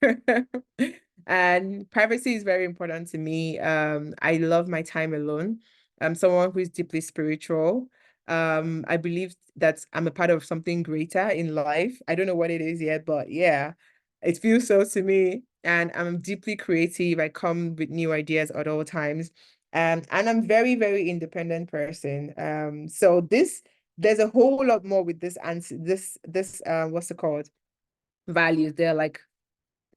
And privacy is very important to me. I love my time alone. I'm someone who is deeply spiritual. I believe that I'm a part of something greater in life. I don't know what it is yet, but yeah, it feels so to me. And I'm deeply creative. I come with new ideas at all times. And I'm very, very independent person. So there's a whole lot more with this answer, this what's it called? Values. They're like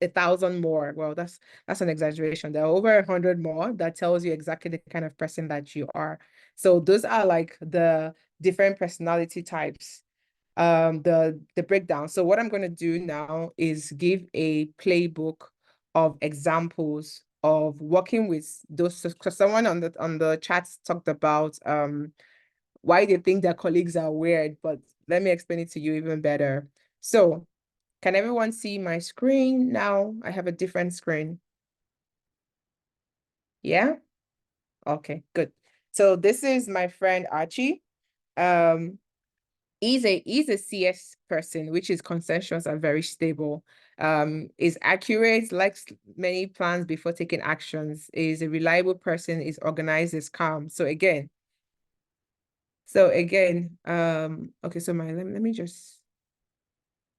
1,000 more. Well, that's an exaggeration. There are over 100 more that tells you exactly the kind of person that you are. So those are like the different personality types, the breakdown. So what I'm going to do now is give a playbook of examples of working with those, because someone on the chat talked about why they think their colleagues are weird, but let me explain it to you even better. So can everyone see my screen now? I have a different screen. Yeah? Okay, good. So this is my friend Archie. Um, he's a CS person, which is consensuous and very stable. Is accurate, likes many plans before taking actions, is a reliable person, is organized, is calm. Okay, so let me just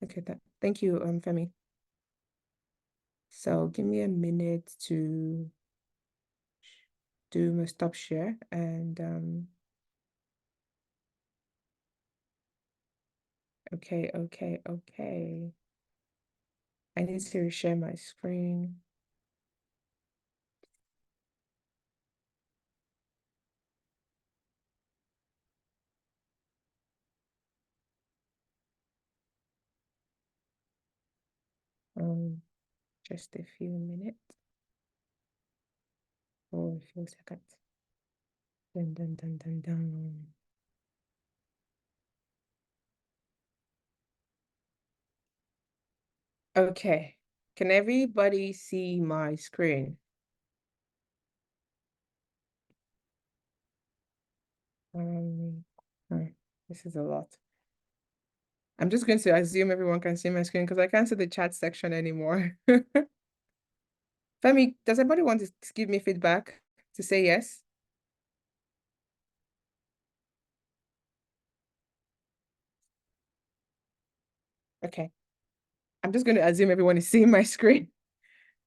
okay that thank you, Femi. So give me a minute to do my stop share and okay. I need to share my screen. Just a few minutes or a few seconds. Dun, dun, dun, dun, dun. Okay. Can everybody see my screen? Um, oh, this is a lot. I'm just going to assume everyone can see my screen because I can't see the chat section anymore. Femi, does anybody want to give me feedback to say yes? Okay. I'm just going to assume everyone is seeing my screen.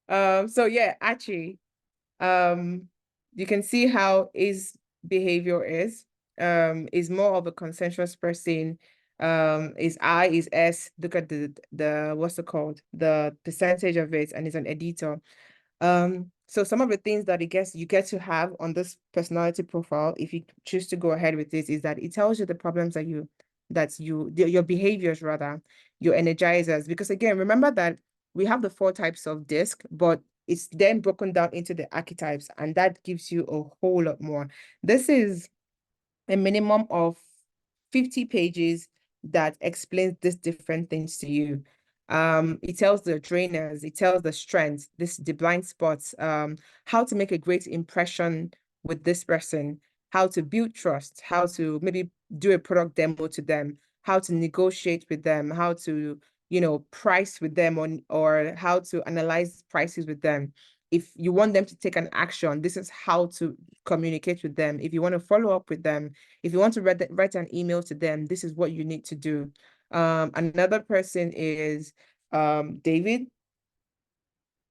So yeah, actually, um, you can see how his behavior is more of a consensuous person. His I is S. Look at the what's it called? The percentage of it, and he's an editor. So some of the things that you get to have on this personality profile, if you choose to go ahead with this, is that it tells you the problems that's your behaviors rather, your energizers. Because again, remember that we have the four types of disc, but it's then broken down into the archetypes, and that gives you a whole lot more. This is a minimum of 50 pages that explains these different things to you. It tells the trainers, it tells the strengths, the blind spots, how to make a great impression with this person, how to build trust, how to maybe do a product demo to them, how to negotiate with them, how to, price with them or how to analyze prices with them. If you want them to take an action, this is how to communicate with them. If you want to follow up with them, if you want to write an email to them, this is what you need to do. Another person is David.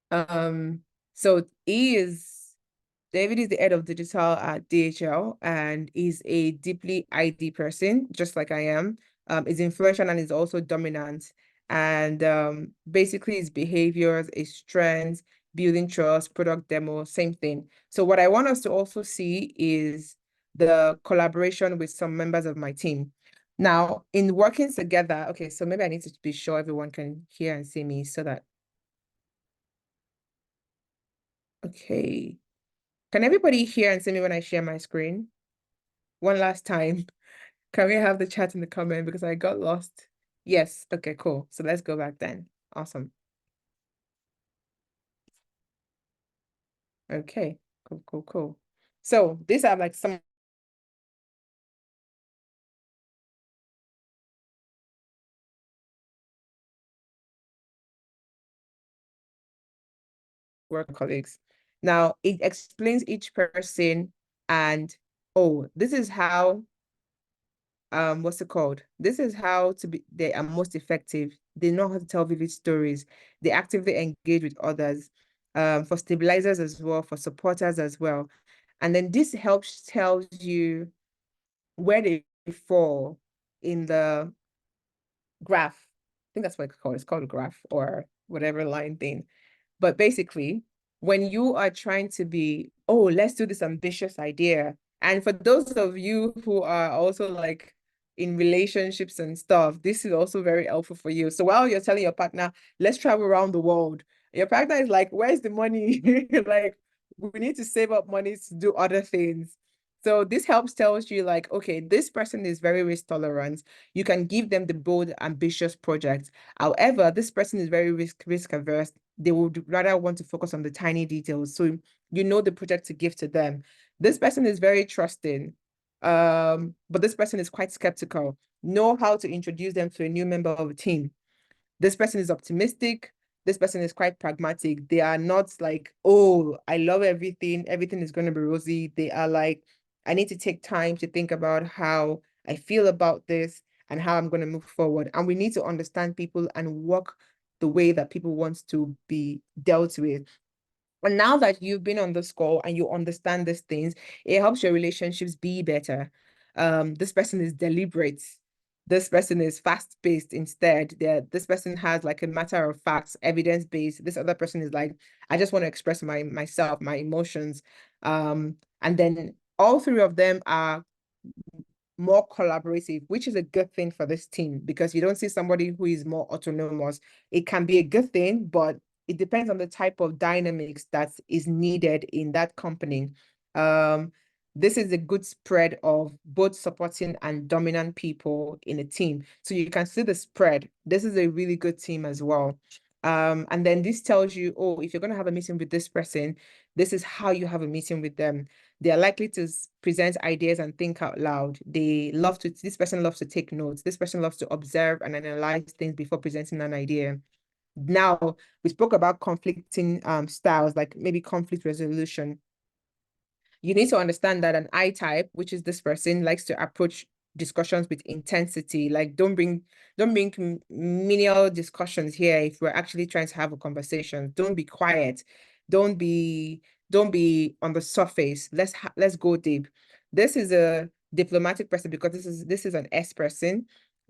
Um, so David is the head of digital at DHL, and he's a deeply ID person, just like I am. He's influential and is also dominant. And basically his behaviors, his strengths, building trust, product demo, same thing. So what I want us to also see is the collaboration with some members of my team. Now, in working together, okay, so maybe I need to be sure everyone can hear and see me so that, okay. Can everybody hear and see me when I share my screen? One last time. Can we have the chat in the comment because I got lost? Yes. Okay, cool. So let's go back then. Awesome. Okay, cool, cool, cool. So these are like some work colleagues. Now it explains each person and oh, this is how what's it called? This is how they are most effective. They know how to tell vivid stories. They actively engage with others, for stabilizers as well, for supporters as well. And then this helps tells you where they fall in the graph. I think that's what it's called. It's called a graph or whatever line thing. But basically, when you are trying to be, oh, let's do this ambitious idea. And for those of you who are also like in relationships and stuff, this is also very helpful for you. So while you're telling your partner, let's travel around the world, your partner is like, where's the money? Like, we need to save up money to do other things. So this helps tells you like, okay, this person is very risk tolerant. You can give them the bold, ambitious project. However, this person is very risk averse. They would rather want to focus on the tiny details. So you know the project to give to them. This person is very trusting, but this person is quite skeptical. Know how to introduce them to a new member of the team. This person is optimistic. This person is quite pragmatic. They are not like, oh, I love everything. Everything is going to be rosy. They are like, I need to take time to think about how I feel about this and how I'm going to move forward. And we need to understand people and work the way that people want to be dealt with. And now that you've been on this call and you understand these things, it helps your relationships be better. This person is deliberate. This person is fast-paced instead. This person has like a matter of facts, evidence-based. This other person is like, I just want to express myself, my emotions. And then all three of them are more collaborative, which is a good thing for this team because you don't see somebody who is more autonomous. It can be a good thing, but it depends on the type of dynamics that is needed in that company. This is a good spread of both supporting and dominant people in a team. So you can see the spread. This is a really good team as well. And then this tells you, oh, if you're going to have a meeting with this person, this is how you have a meeting with them. They are likely to present ideas and think out loud. This person loves to take notes. This person loves to observe and analyze things before presenting an idea. Now, we spoke about conflicting styles, like maybe conflict resolution. You need to understand that an I type, which is this person, likes to approach discussions with intensity. Like don't bring menial discussions here if we're actually trying to have a conversation. Don't be quiet. Don't be don't be on the surface. Let's go deep. This is a diplomatic person because this is an S person.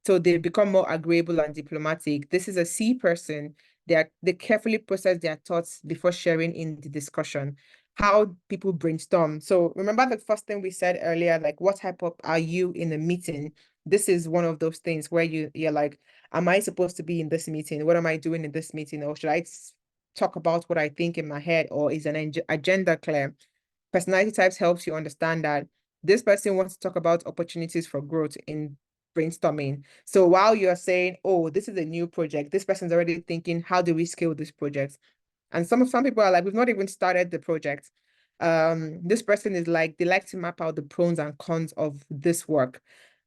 So they become more agreeable and diplomatic. This is a C person. They carefully process their thoughts before sharing in the discussion. How people brainstorm. So remember the first thing we said earlier, like what type of are you in a meeting? This is one of those things where you're like, am I supposed to be in this meeting? What am I doing in this meeting? Or should I talk about what I think in my head? Or is an agenda clear? Personality types helps you understand that this person wants to talk about opportunities for growth in brainstorming. So while you're saying, oh, this is a new project, this person's already thinking, how do we scale this project? And some people are like, we've not even started the project. This person is like, they like to map out the pros and cons of this work.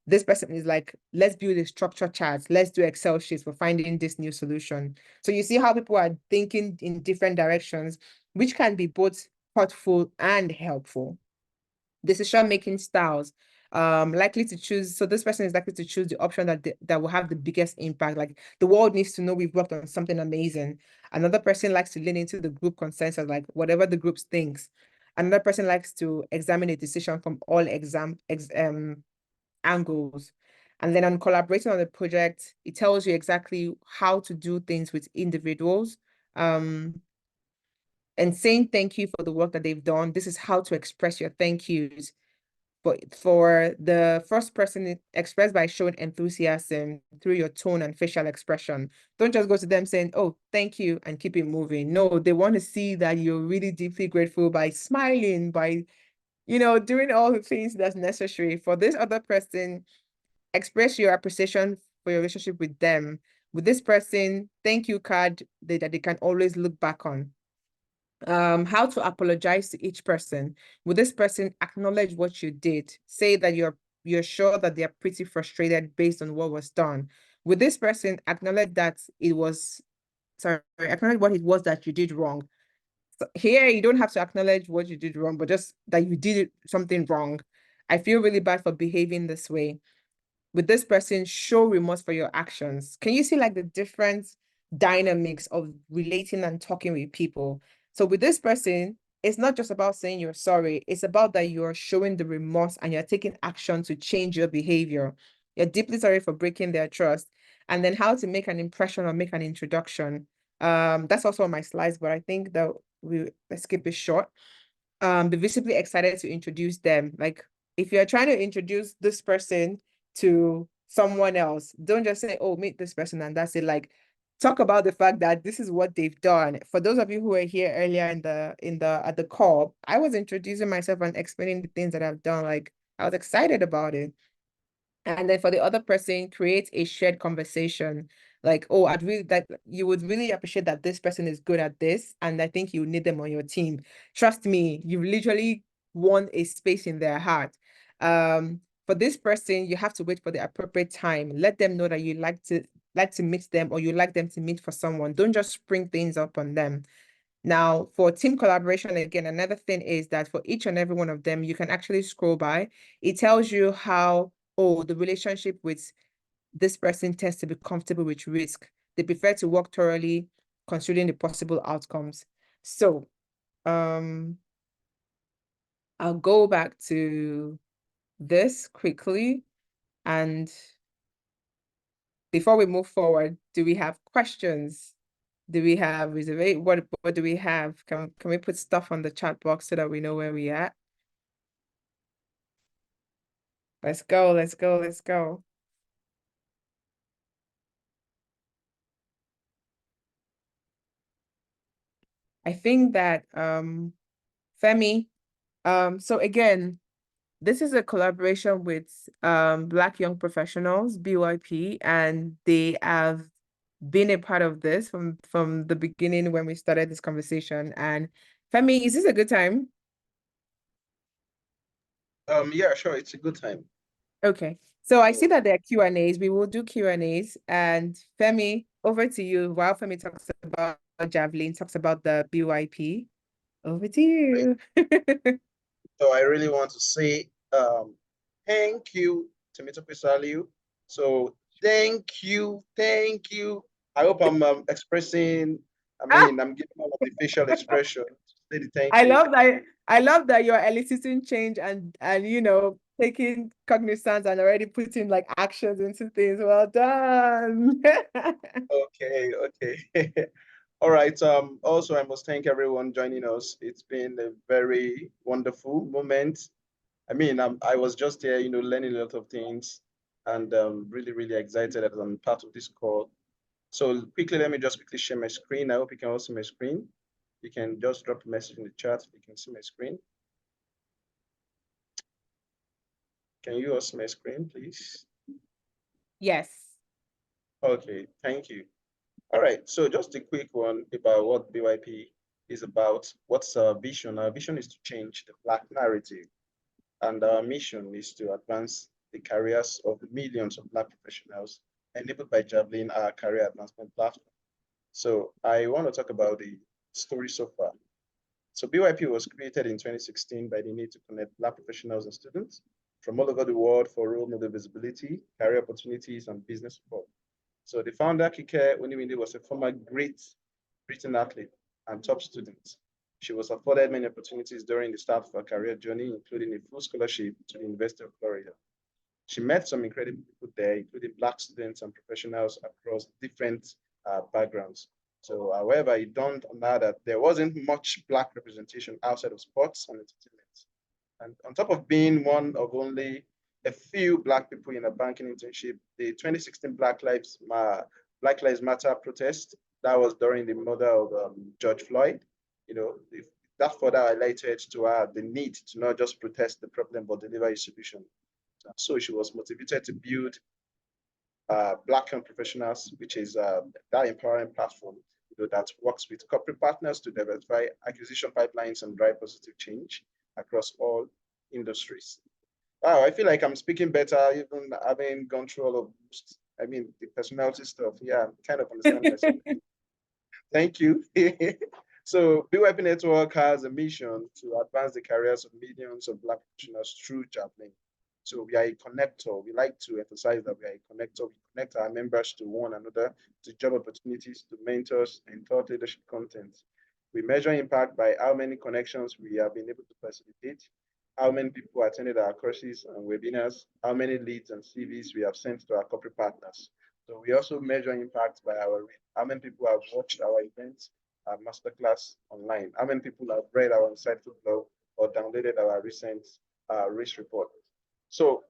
This person is like, let's build a structure chart. Let's do Excel sheets for finding this new solution. So you see how people are thinking in different directions, which can be both thoughtful and helpful. Decision-making styles, likely to choose. So this person is likely to choose the option that will have the biggest impact. Like the world needs to know we've worked on something amazing. Another person likes to lean into the group consensus, like whatever the group thinks. Another person likes to examine a decision from all angles. And then on collaborating on the project, it tells you exactly how to do things with individuals. And saying thank you for the work that they've done. This is how to express your thank yous. But for the first person, expressed by showing enthusiasm through your tone and facial expression. Don't just go to them saying, oh, thank you, and keep it moving. No, they want to see that you're really deeply grateful by smiling, by, doing all the things that's necessary. For this other person, express your appreciation for your relationship with them. With this person, thank you card that they can always look back on. How to apologize to each person. With this person, acknowledge what you did. Say that you're sure that they're pretty frustrated based on what was done. With this person, acknowledge that acknowledge what it was that you did wrong. So here, you don't have to acknowledge what you did wrong, but just that you did something wrong. I feel really bad for behaving this way. With this person, show remorse for your actions. Can you see like the different dynamics of relating and talking with people? So with this person, it's not just about saying you're sorry. It's about that you're showing the remorse and you're taking action to change your behavior. You're deeply sorry for breaking their trust. And then how to make an impression or make an introduction. That's also on my slides, but I think that let's keep it short. Be visibly excited to introduce them. Like if you're trying to introduce this person to someone else, don't just say, oh, meet this person and that's it. Like talk about the fact that this is what they've done. For those of you who were here earlier at the call, I was introducing myself and explaining the things that I've done. Like I was excited about it. And then for the other person, create a shared conversation. Like, oh, I'd really that you would really appreciate that this person is good at this, and I think you need them on your team. Trust me, you've literally won a space in their heart. For this person, you have to wait for the appropriate time. Let them know that you like to meet them or you like them to meet for someone. Don't just spring things up on them. Now, for team collaboration, again, another thing is that for each and every one of them, you can actually scroll by. It tells you how, oh, the relationship with this person tends to be comfortable with risk. They prefer to work thoroughly, considering the possible outcomes. So, I'll go back to this quickly. And before we move forward, do we have questions? Do we have reservation? What do we have? Can we put stuff on the chat box so that we know where we at? Let's go, let's go, let's go. I think that Femi, so again, this is a collaboration with Black Young Professionals, BYP, and they have been a part of this from the beginning when we started this conversation. And Femi, is this a good time? Yeah, sure. It's a good time. Okay. So I see So, that there are Q&As. We will do Q&As. And Femi, over to you. While Femi talks about Javelin, talks about the BYP. Over to right. you. So I really want to say thank you, Tomato Pesalu. So thank you. I hope I'm expressing, Ah, I'm giving all of the facial expression to say the thank I you. love that. I love that you're eliciting change and taking cognizance and already putting like actions into things. Well done. Okay, okay. All right. Also, I must thank everyone joining us. It's been a very wonderful moment. I mean, I was just here, learning a lot of things, and really, really excited that I'm part of this call. So quickly, let me just quickly share my screen. I hope you can all see my screen. You can just drop a message in the chat. You can see my screen. Can you all see my screen, please? Yes. Okay, thank you. All right, so just a quick one about what BYP is about. What's our vision? Our vision is to change the Black narrative, and our mission is to advance the careers of millions of Black professionals enabled by Javelin, our career advancement platform. So I want to talk about the story so far. So BYP was created in 2016 by the need to connect Black professionals and students from all over the world for role model visibility, career opportunities, and business support. So the founder, Kike Oniwinde, was a former Great Britain athlete and top student. She was afforded many opportunities during the start of her career journey, including a full scholarship to the University of Florida. She met some incredible people there, including Black students and professionals across different backgrounds. So, however, it dawned on her that there wasn't much Black representation outside of sports and entertainment. And on top of being one of only a few Black people in a banking internship, the 2016 Black Lives Matter protest that was during the murder of George Floyd, that further highlighted to her the need to not just protest the problem but deliver a solution. So she was motivated to build Black young professionals, which is that empowering platform that works with corporate partners to diversify acquisition pipelines and drive positive change across all industries. Wow, I feel like I'm speaking better, even having gone through all of, the personality stuff. Yeah, I'm kind of understanding myself. Thank you. So BYP Network has a mission to advance the careers of millions of Black professionals through Javelin. So we are a connector. We like to emphasize that we are a connector. We connect our members to one another, to job opportunities, to mentors, and thought leadership content. We measure impact by how many connections we have been able to facilitate, how many people attended our courses and webinars, how many leads and CVs we have sent to our corporate partners. So we also measure impact by how many people have watched our events, our masterclass online, how many people have read our insightful blog or downloaded our recent race report. So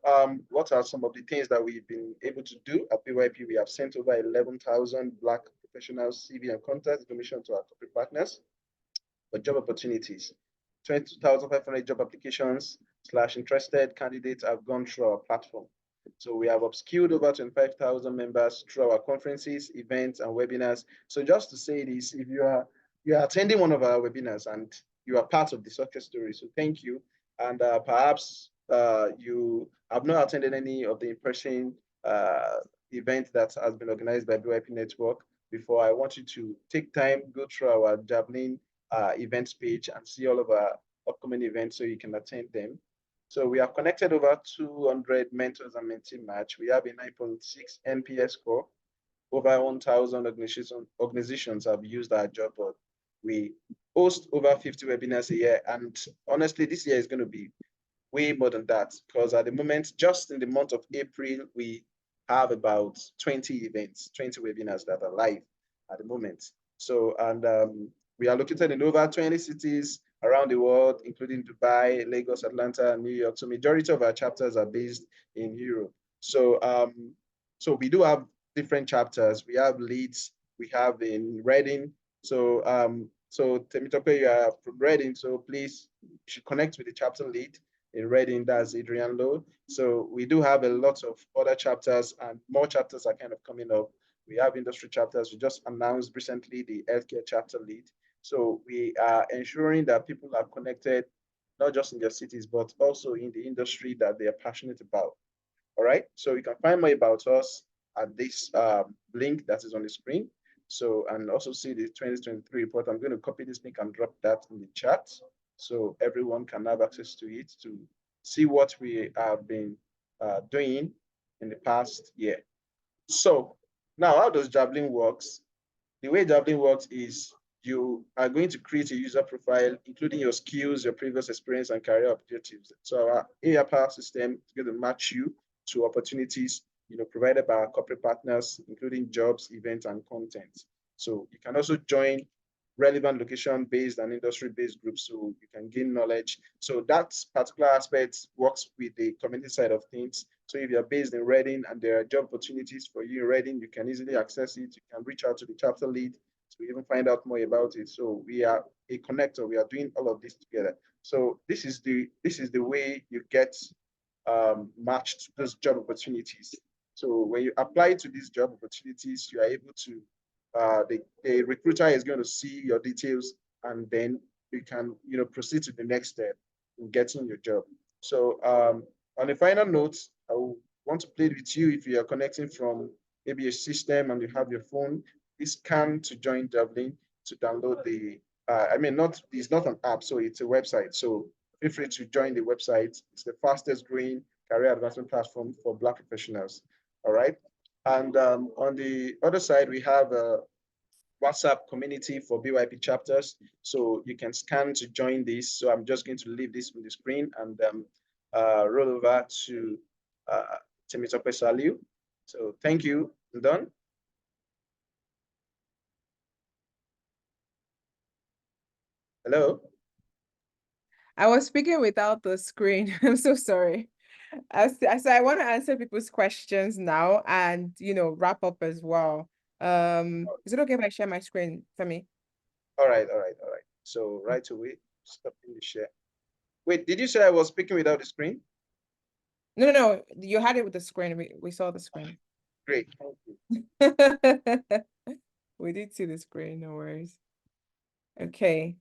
what are some of the things that we've been able to do at BYP? We have sent over 11,000 Black professionals CV and contact information to our corporate partners for job opportunities. 22,500 job applications / interested candidates have gone through our platform. So we have upskilled over 25,000 members through our conferences, events, and webinars. So just to say this, if you are attending one of our webinars and you are part of the success story, so thank you. And perhaps you have not attended any of the in-person event that has been organized by BYP Network before. I want you to take time, go through our Javelin events page and see all of our upcoming events so you can attend them. So we have connected over 200 mentors and mentee match. We have a 9.6 NPS score. Over 1,000 organizations have used our job board. We host over 50 webinars a year. And honestly, this year is going to be way more than that because at the moment, just in the month of April, we have about 20 events, 20 webinars that are live at the moment. So, and we are located in over 20 cities around the world, including Dubai, Lagos, Atlanta, and New York. So majority of our chapters are based in Europe. So, so we do have different chapters. We have Leeds, we have in Reading. So, so Temitope, you are from Reading, so please you should connect with the chapter lead in Reading. That's Adrian Lowe. So we do have a lot of other chapters, and more chapters are kind of coming up. We have industry chapters. We just announced recently the healthcare chapter lead. So we are ensuring that people are connected, not just in their cities, but also in the industry that they are passionate about. All right. So you can find more about us at this link that is on the screen. So, and also see the 2023 report. I'm going to copy this link and drop that in the chat so everyone can have access to it to see what we have been doing in the past year. So now how does Javelin works? The way Javelin works is you are going to create a user profile, including your skills, your previous experience, and career objectives. So our AI power system is going to match you to opportunities, provided by our corporate partners, including jobs, events, and content. So you can also join relevant location-based and industry-based groups so you can gain knowledge. So that particular aspect works with the community side of things. So if you're based in Reading and there are job opportunities for you in Reading, you can easily access it. You can reach out to the chapter lead to even find out more about it. So we are a connector. We are doing all of this together. So this is the way you get matched to those job opportunities. So when you apply to these job opportunities, you are able to the recruiter is going to see your details, and then you can proceed to the next step in getting your job. So on a final note, I want to plead with you, if you are connecting from maybe a system and you have your phone, please scan to join Javelin to download the I mean, not it's not an app, so it's a website. So feel free to join the website. It's the fastest growing career advancement platform for Black professionals. All right. And on the other side, we have a WhatsApp community for BYP chapters. So you can scan to join this. So I'm just going to leave this on the screen and roll over to Temitope Saliu. So thank you. I'm done. Hello. I was speaking without the screen. I'm so sorry. I want to answer people's questions now and wrap up as well. Is it okay if I share my screen for me? All right, all right, all right. So right away, stopping the share. Wait, did you say I was speaking without the screen? No, no, no. You had it with the screen. We saw the screen. Great, thank you. We did see the screen, no worries. Okay.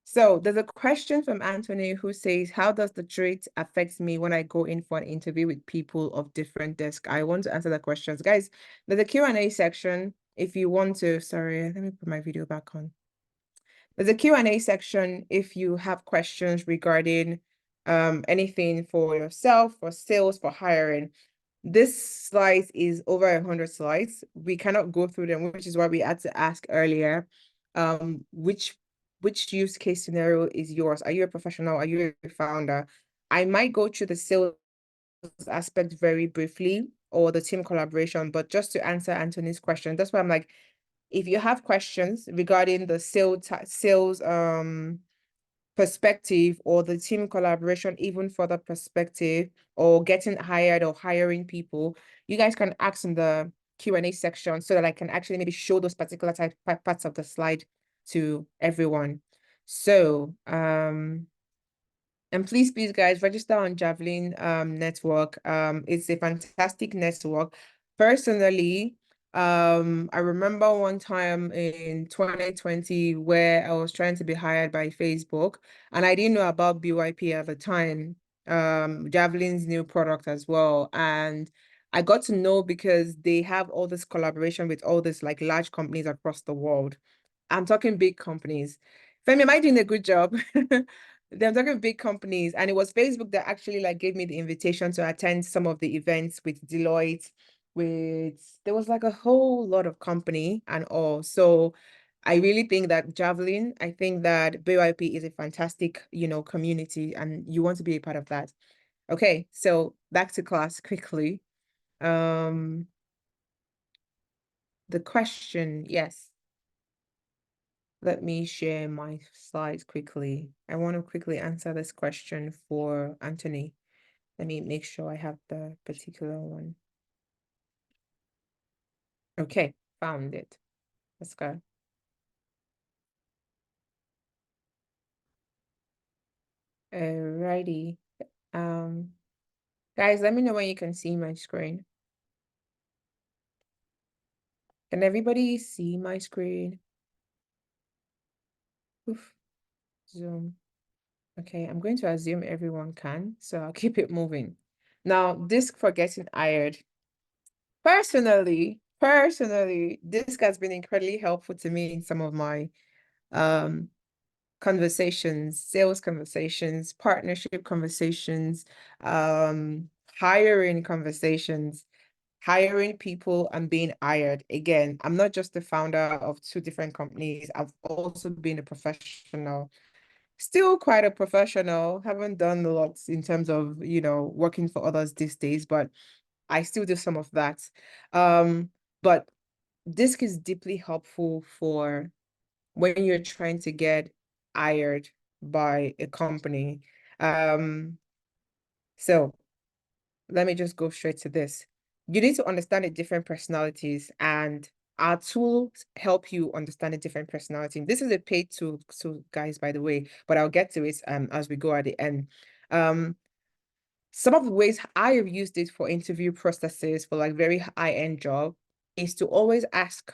So there's a question from Anthony who says, how does the trait affect me when I go in for an interview with people of different desk? I want to answer the questions. Guys, there's a Q&A section. If you want to, sorry, let me put my video back on. There's a Q&A section if you have questions regarding anything for yourself, for sales, for hiring. This slide is over 100 slides. We cannot go through them, which is why we had to ask earlier, which use case scenario is yours? Are you a professional? Are you a founder? I might go through the sales aspect very briefly or the team collaboration, but just to answer Anthony's question, that's why I'm like, if you have questions regarding the sales perspective or the team collaboration, even further perspective, or getting hired or hiring people, you guys can ask in the Q&A section so that I can actually maybe show those particular parts of the slide to everyone. So and please, guys, register on Javelin network. It's a fantastic network. Personally, I remember one time in 2020 where I was trying to be hired by Facebook, and I didn't know about BYP at the time, Javelin's new product as well. And I got to know because they have all this collaboration with all these like large companies across the world. I'm talking big companies. Femi, am I doing a good job? I'm talking big companies, and it was Facebook that actually like gave me the invitation to attend some of the events with Deloitte, there was like a whole lot of company and all. So I really think that Javelin, I think that BYP is a fantastic, community, and you want to be a part of that. Okay, so back to class quickly. The question, yes. Let me share my slides quickly. I want to quickly answer this question for Anthony. Let me make sure I have the particular one. Okay, found it. Let's go. Alrighty. Guys, let me know when you can see my screen. Can everybody see my screen? Oof. Zoom. Okay, I'm going to assume everyone can, so I'll keep it moving. Now, disk for getting hired. Personally, this has been incredibly helpful to me in some of my conversations, sales conversations, partnership conversations, hiring conversations, hiring people and being hired. Again, I'm not just the founder of two different companies. I've also been a professional, still quite a professional. Haven't done a lot in terms of, working for others these days, but I still do some of that. But this is deeply helpful for when you're trying to get hired by a company. Um, so let me just go straight to this. You need to understand the different personalities, and our tools help you understand the different personality. This is a paid tool, so guys, by the way, but I'll get to it as we go at the end. Um, some of the ways I have used it for interview processes for like very high-end job is to always ask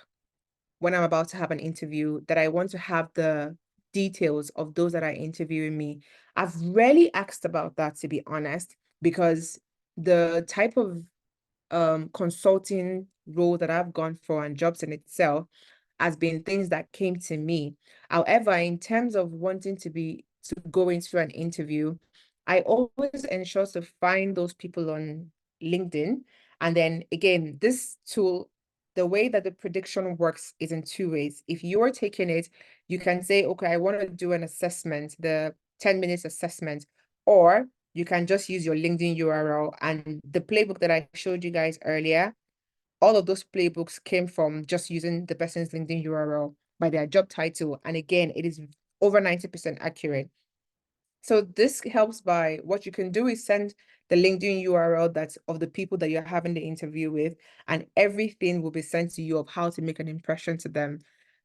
when I'm about to have an interview that I want to have the details of those that are interviewing me. I've rarely asked about that, to be honest, because the type of consulting role that I've gone for and jobs in itself has been things that came to me. However, in terms of wanting to go into an interview, I always ensure to find those people on LinkedIn. And then again, this tool, the way that the prediction works is in two ways. If you're taking it, you can say, okay, I want to do an assessment, the 10 minutes assessment, or you can just use your LinkedIn URL. And the playbook that I showed you guys earlier, all of those playbooks came from just using the person's LinkedIn URL by their job title. And again, it is over 90% accurate. So this helps by what you can do is send the LinkedIn URL that's of the people that you're having the interview with, and everything will be sent to you of how to make an impression to them.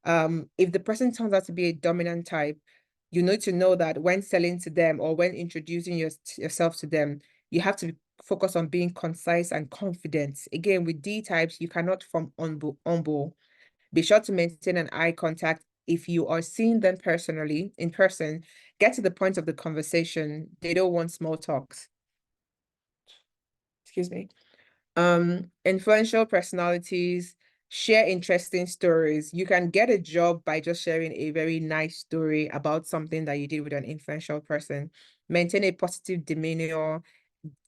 If the person turns out to be a dominant type, you need to know that when selling to them or when introducing yourself to them, you have to focus on being concise and confident. Again, with D types, you cannot form on. Be sure to maintain an eye contact. If you are seeing them personally, in person, get to the point of the conversation. They don't want small talks. Excuse me. Influential personalities share interesting stories. You can get a job by just sharing a very nice story about something that you did with an influential person. Maintain a positive demeanor,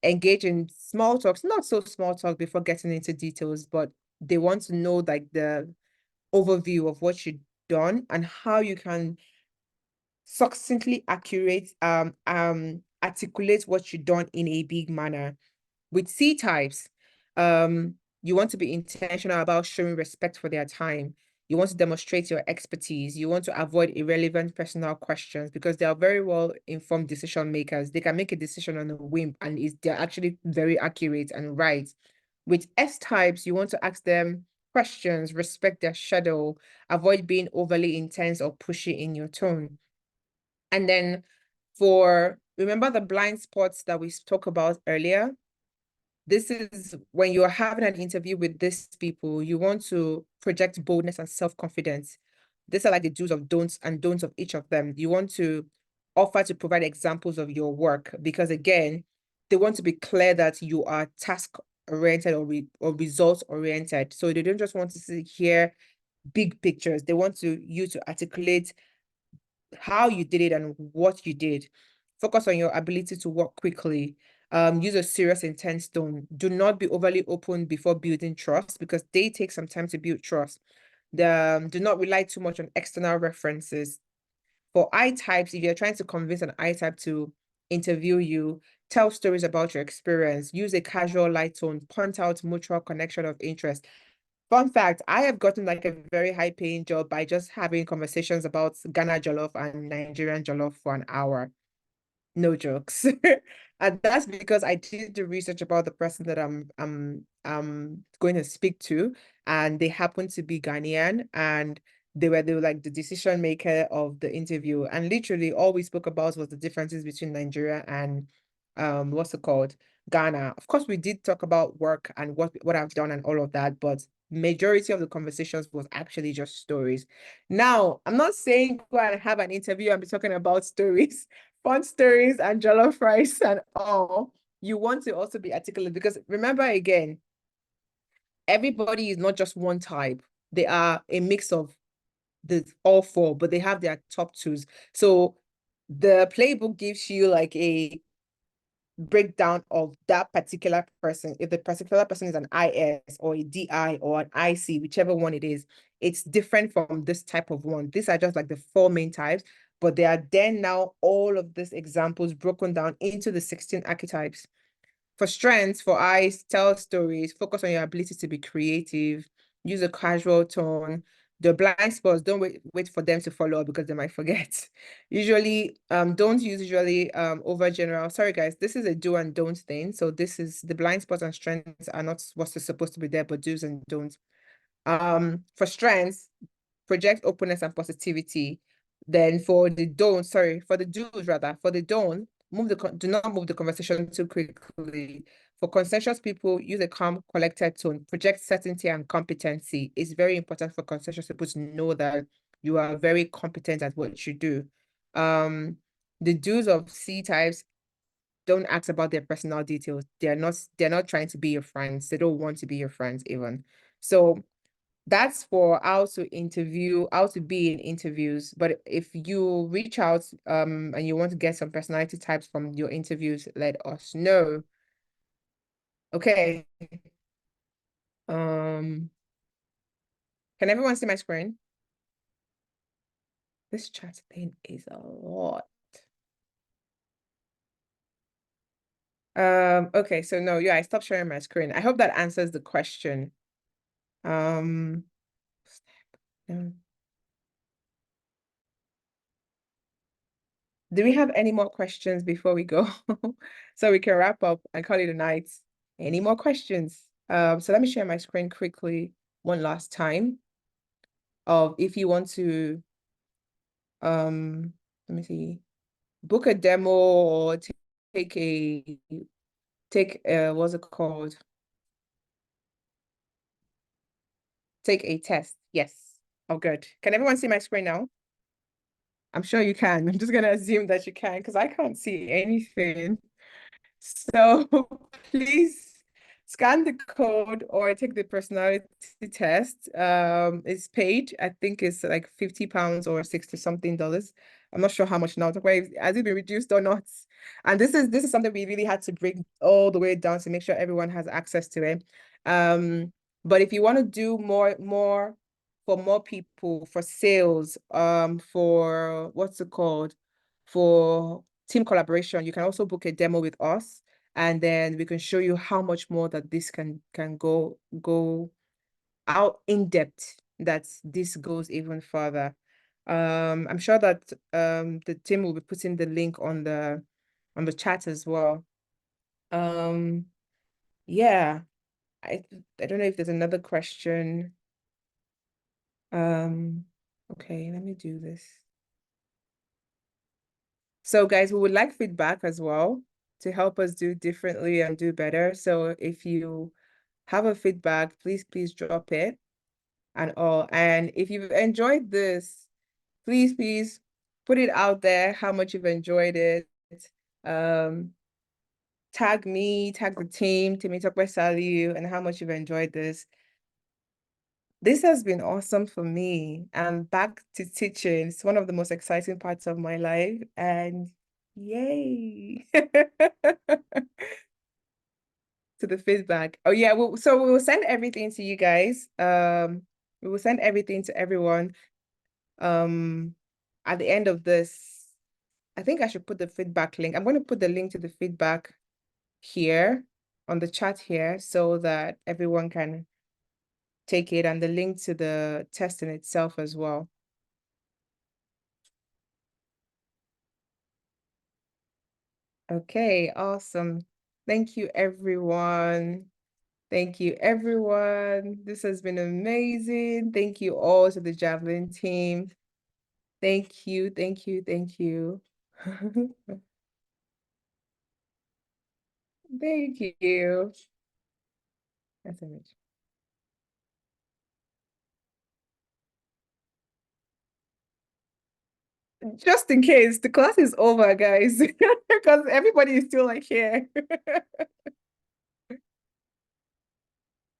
engage in small talks, not so small talk before getting into details, but they want to know like the overview of what you've done and how you can succinctly articulate what you've done in a big manner. With C types, you want to be intentional about showing respect for their time. You want to demonstrate your expertise. You want to avoid irrelevant personal questions because they are very well informed decision makers. They can make a decision on a whim and they're actually very accurate and right. With S types, you want to ask them questions, respect their shadow, avoid being overly intense or pushy in your tone. And then remember the blind spots that we spoke about earlier? This is when you're having an interview with these people, you want to project boldness and self-confidence. These are like the do's of don'ts and don'ts of each of them. You want to offer to provide examples of your work because again, they want to be clear that you are task oriented or results oriented. So they don't just want to see here big pictures. They want you to articulate how you did it and what you did. Focus on your ability to work quickly. Use a serious intense tone. Do not be overly open before building trust because they take some time to build trust. Do not rely too much on external references. For I types, if you're trying to convince an I type to interview you, tell stories about your experience, use a casual light tone, point out mutual connection of interest. Fun fact, I have gotten like a very high paying job by just having conversations about Ghana jollof and Nigerian jollof for an hour. No jokes. And that's because I did the research about the person that I'm going to speak to, and they happen to be Ghanaian, and they were like the decision maker of the interview. And literally all we spoke about was the differences between Nigeria and what's it called? Ghana. Of course, we did talk about work and what I've done and all of that, but majority of the conversations was actually just stories. Now, I'm not saying go and have an interview and be talking about stories, fun stories and jollof rice and all. You want to also be articulate because remember again, everybody is not just one type. They are a mix of the all four, but they have their top twos. So the playbook gives you like a breakdown of that particular person. If the particular person is an IS or a DI or an IC, whichever one it is, it's different from this type of one. These are just like the four main types, but they are then now all of these examples broken down into the 16 archetypes. For strengths, for eyes, tell stories, focus on your ability to be creative, use a casual tone. The blind spots, don't wait for them to follow up because they might forget. Usually, don't use usually over general. Sorry guys, this is a do and don't thing. So this is the blind spots and strengths are not what's supposed to be there, but do's and don'ts. For strengths, project openness and positivity. Then for the don't, sorry, for the do's rather, for the don't, do not move the conversation too quickly. For consensus people, use a calm, collected tone. Project certainty and competency. It's very important for consensus people to know that you are very competent at what you do. The do's of C types, don't ask about their personal details. They're not trying to be your friends. They don't want to be your friends even. So that's for how to interview, how to be in interviews. But if you reach out and you want to get some personality types from your interviews, let us know. Okay. Um, can everyone see my screen? This chat thing is a lot. Okay, so no, yeah, I stopped sharing my screen. I hope that answers the question. Um, no. Do we have any more questions before we go? So we can wrap up and call it a night. Any more questions? So let me share my screen quickly one last time of if you want to let me see, book a demo or take a what's it called? Take a test. Yes. Oh, good. Can everyone see my screen now? I'm sure you can. I'm just gonna assume that you can because I can't see anything. So please scan the code or take the personality test. It's paid. I think it's like £50 or 60 something dollars. I'm not sure how much now. Has it been reduced or not? And this is something we really had to bring all the way down to make sure everyone has access to it. But if you want to do more for more people, for sales, for what's it called? For team collaboration, you can also book a demo with us, and then we can show you how much more that this can go out in depth, that this goes even further. I'm sure that the team will be putting the link on the chat as well. Um, yeah, I I don't know if there's another question. Um, okay, let me do this. So guys, we would like feedback as well to help us do differently and do better. So if you have a feedback, please drop it and all. And if you've enjoyed this, please put it out there how much you've enjoyed it. Um, tag me, tag the team talk by Sally, and how much you've enjoyed this. This has been awesome for me. I'm back to teaching. It's one of the most exciting parts of my life, and yay. To the feedback. Oh yeah, so we will send everything to you guys. We will send everything to everyone. Um, at the end of this, I think I should put the feedback link. I'm going to put the link to the feedback here on the chat here so that everyone can take it, and the link to the test in itself as well. Okay, awesome. Thank you, everyone. Thank you, everyone. This has been amazing. Thank you all to the Javelin team. Thank you, thank you, thank you. Thank you. That's amazing. Just in case the class is over, guys, because everybody is still like here.